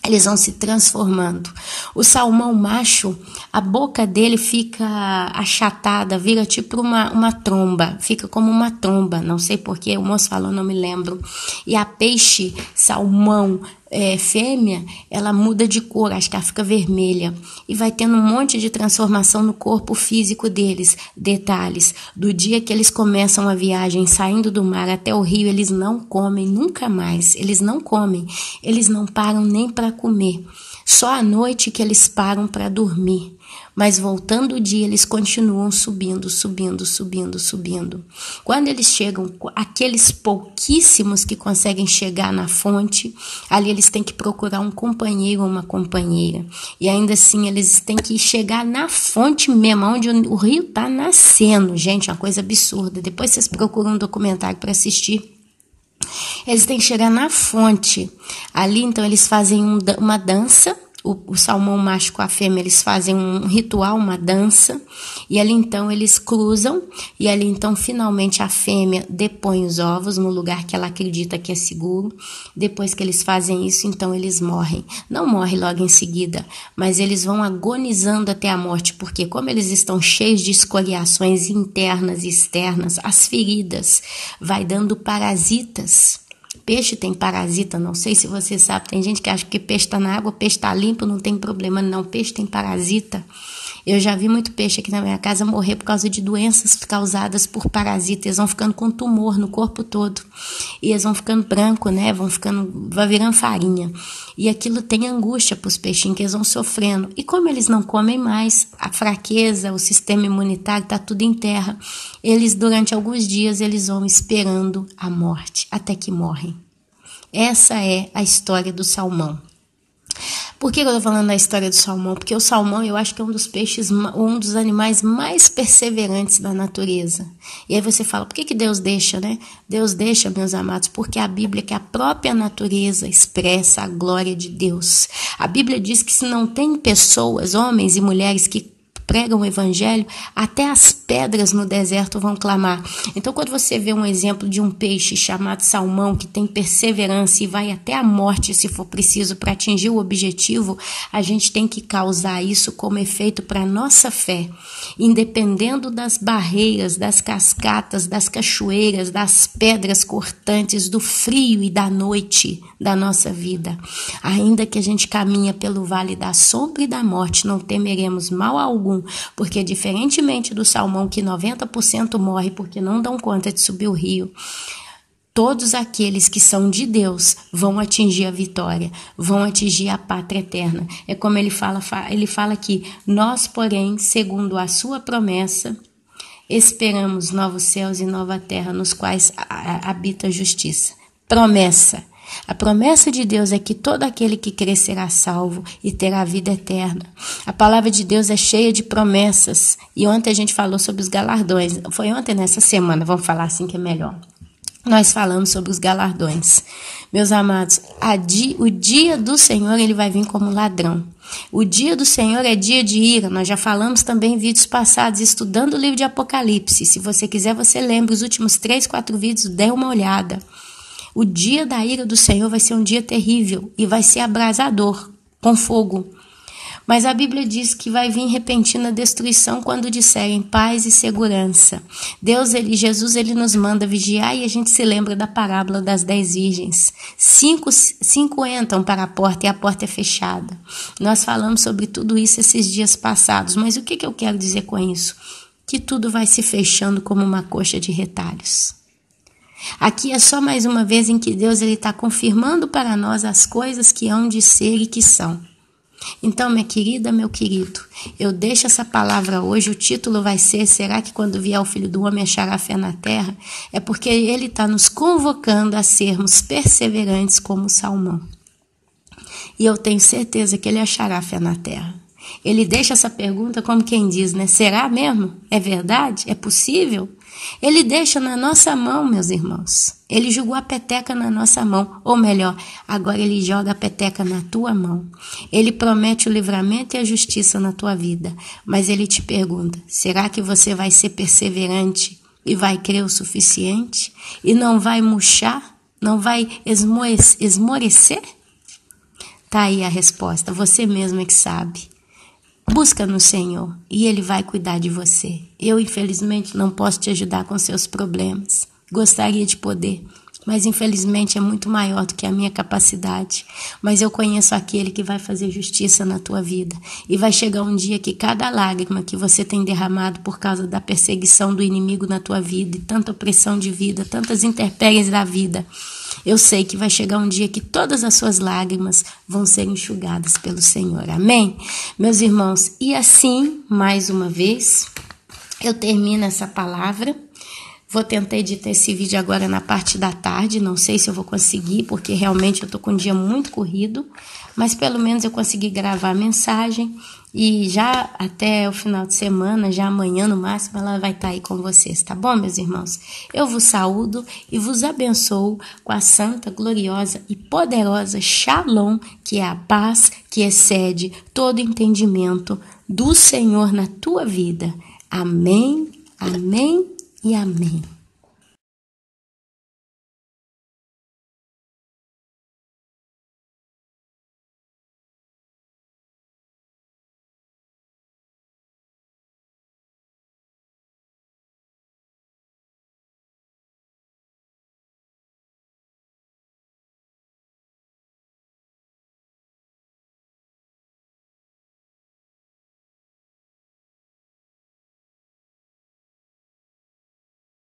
eles vão se transformando. O salmão macho, a boca dele fica achatada, vira tipo uma tromba, fica como uma tromba, não sei porquê, o moço falou, não me lembro. E a peixe salmão fêmea, ela muda de cor, acho que ela fica vermelha, e vai tendo um monte de transformação no corpo físico deles. Detalhes, do dia que eles começam a viagem, saindo do mar até o rio, eles não comem nunca mais, eles não comem, eles não param nem para comer, só à noite que eles param para dormir, mas voltando o dia eles continuam subindo. Quando eles chegam, aqueles pouquíssimos que conseguem chegar na fonte, ali eles têm que procurar um companheiro ou uma companheira, e ainda assim eles têm que chegar na fonte mesmo, onde o rio está nascendo. Gente, é uma coisa absurda, depois vocês procuram um documentário para assistir. Eles têm que chegar na fonte. Ali, então, eles fazem uma dança. O salmão macho com a fêmea, eles fazem um ritual, uma dança. E ali, então, eles cruzam. E ali, então, finalmente, a fêmea depõe os ovos no lugar que ela acredita que é seguro. Depois que eles fazem isso, então, eles morrem. Não morrem logo em seguida, mas eles vão agonizando até a morte. Porque como eles estão cheios de escoriações internas e externas, as feridas vai dando parasitas. Peixe tem parasita, não sei se você sabe, tem gente que acha que peixe está na água, peixe está limpo, não tem problema, não, peixe tem parasita, Eu já vi muito peixe aqui na minha casa morrer por causa de doenças causadas por parasitas. Eles vão ficando com tumor no corpo todo. E eles vão ficando branco, né? Vai virando farinha. E aquilo tem angústia para os peixinhos, que eles vão sofrendo. E como eles não comem mais, a fraqueza, o sistema imunitário está tudo em terra. Eles, durante alguns dias, eles vão esperando a morte, até que morrem. Essa é a história do salmão. Por que eu estou falando da história do salmão? Porque o salmão, eu acho que é um dos peixes, um dos animais mais perseverantes da natureza. E aí você fala, por que Deus deixa, né? Deus deixa, meus amados, porque a Bíblia, que a própria natureza expressa a glória de Deus. A Bíblia diz que se não tem pessoas, homens e mulheres que pregam o evangelho, até as pedras no deserto vão clamar. Então, quando você vê um exemplo de um peixe chamado salmão, que tem perseverança e vai até a morte, se for preciso, para atingir o objetivo, a gente tem que causar isso como efeito para a nossa fé, independendo das barreiras, das cascatas, das cachoeiras, das pedras cortantes, do frio e da noite da nossa vida. Ainda que a gente caminha pelo vale da sombra e da morte, não temeremos mal algum, porque diferentemente do salmão, que 90% morre porque não dão conta de subir o rio, todos aqueles que são de Deus vão atingir a vitória, vão atingir a pátria eterna. É como ele fala aqui, nós, porém, segundo a sua promessa, esperamos novos céus e nova terra, nos quais habita a justiça. Promessa. A promessa de Deus é que todo aquele que crer será salvo e terá vida eterna. A palavra de Deus é cheia de promessas. E ontem a gente falou sobre os galardões. Foi ontem, nessa semana, vamos falar assim que é melhor. Nós falamos sobre os galardões. Meus amados, o dia do Senhor, ele vai vir como ladrão. O dia do Senhor é dia de ira. Nós já falamos também em vídeos passados, estudando o livro de Apocalipse. Se você quiser, você lembra os últimos 3, 4 vídeos, dê uma olhada. O dia da ira do Senhor vai ser um dia terrível e vai ser abrasador, com fogo. Mas a Bíblia diz que vai vir repentina destruição quando disserem paz e segurança. Jesus, ele nos manda vigiar e a gente se lembra da parábola das 10 virgens. 5 entram para a porta e a porta é fechada. Nós falamos sobre tudo isso esses dias passados, mas o que eu quero dizer com isso? Que tudo vai se fechando como uma coxa de retalhos. Aqui é só mais uma vez em que Deus está confirmando para nós as coisas que hão de ser e que são. Então, minha querida, meu querido, eu deixo essa palavra hoje, o título vai ser, será que quando vier o Filho do Homem achará fé na terra? É porque ele está nos convocando a sermos perseverantes como o salmão. E eu tenho certeza que ele achará fé na terra. Ele deixa essa pergunta como quem diz, né? Será mesmo? É verdade? É possível? Ele deixa na nossa mão, meus irmãos. Ele jogou a peteca na nossa mão. Ou melhor, agora ele joga a peteca na tua mão. Ele promete o livramento e a justiça na tua vida. Mas ele te pergunta, será que você vai ser perseverante e vai crer o suficiente? E não vai murchar? Não vai esmorecer? Tá aí a resposta. Você mesmo é que sabe. Busca no Senhor e Ele vai cuidar de você. Eu, infelizmente, não posso te ajudar com seus problemas. Gostaria de poder, mas infelizmente é muito maior do que a minha capacidade. Mas eu conheço aquele que vai fazer justiça na tua vida. E vai chegar um dia que cada lágrima que você tem derramado por causa da perseguição do inimigo na tua vida, e tanta opressão de vida, tantas intempéries da vida, eu sei que vai chegar um dia que todas as suas lágrimas vão ser enxugadas pelo Senhor. Amém? Meus irmãos, e assim, mais uma vez, eu termino essa palavra. Vou tentar editar esse vídeo agora na parte da tarde, não sei se eu vou conseguir, porque realmente eu estou com um dia muito corrido, mas pelo menos eu consegui gravar a mensagem e já até o final de semana, já amanhã no máximo, ela vai estar aí com vocês, tá bom, meus irmãos? Eu vos saúdo e vos abençoo com a santa, gloriosa e poderosa Shalom, que é a paz que excede todo entendimento do Senhor na tua vida. Amém, amém e amém.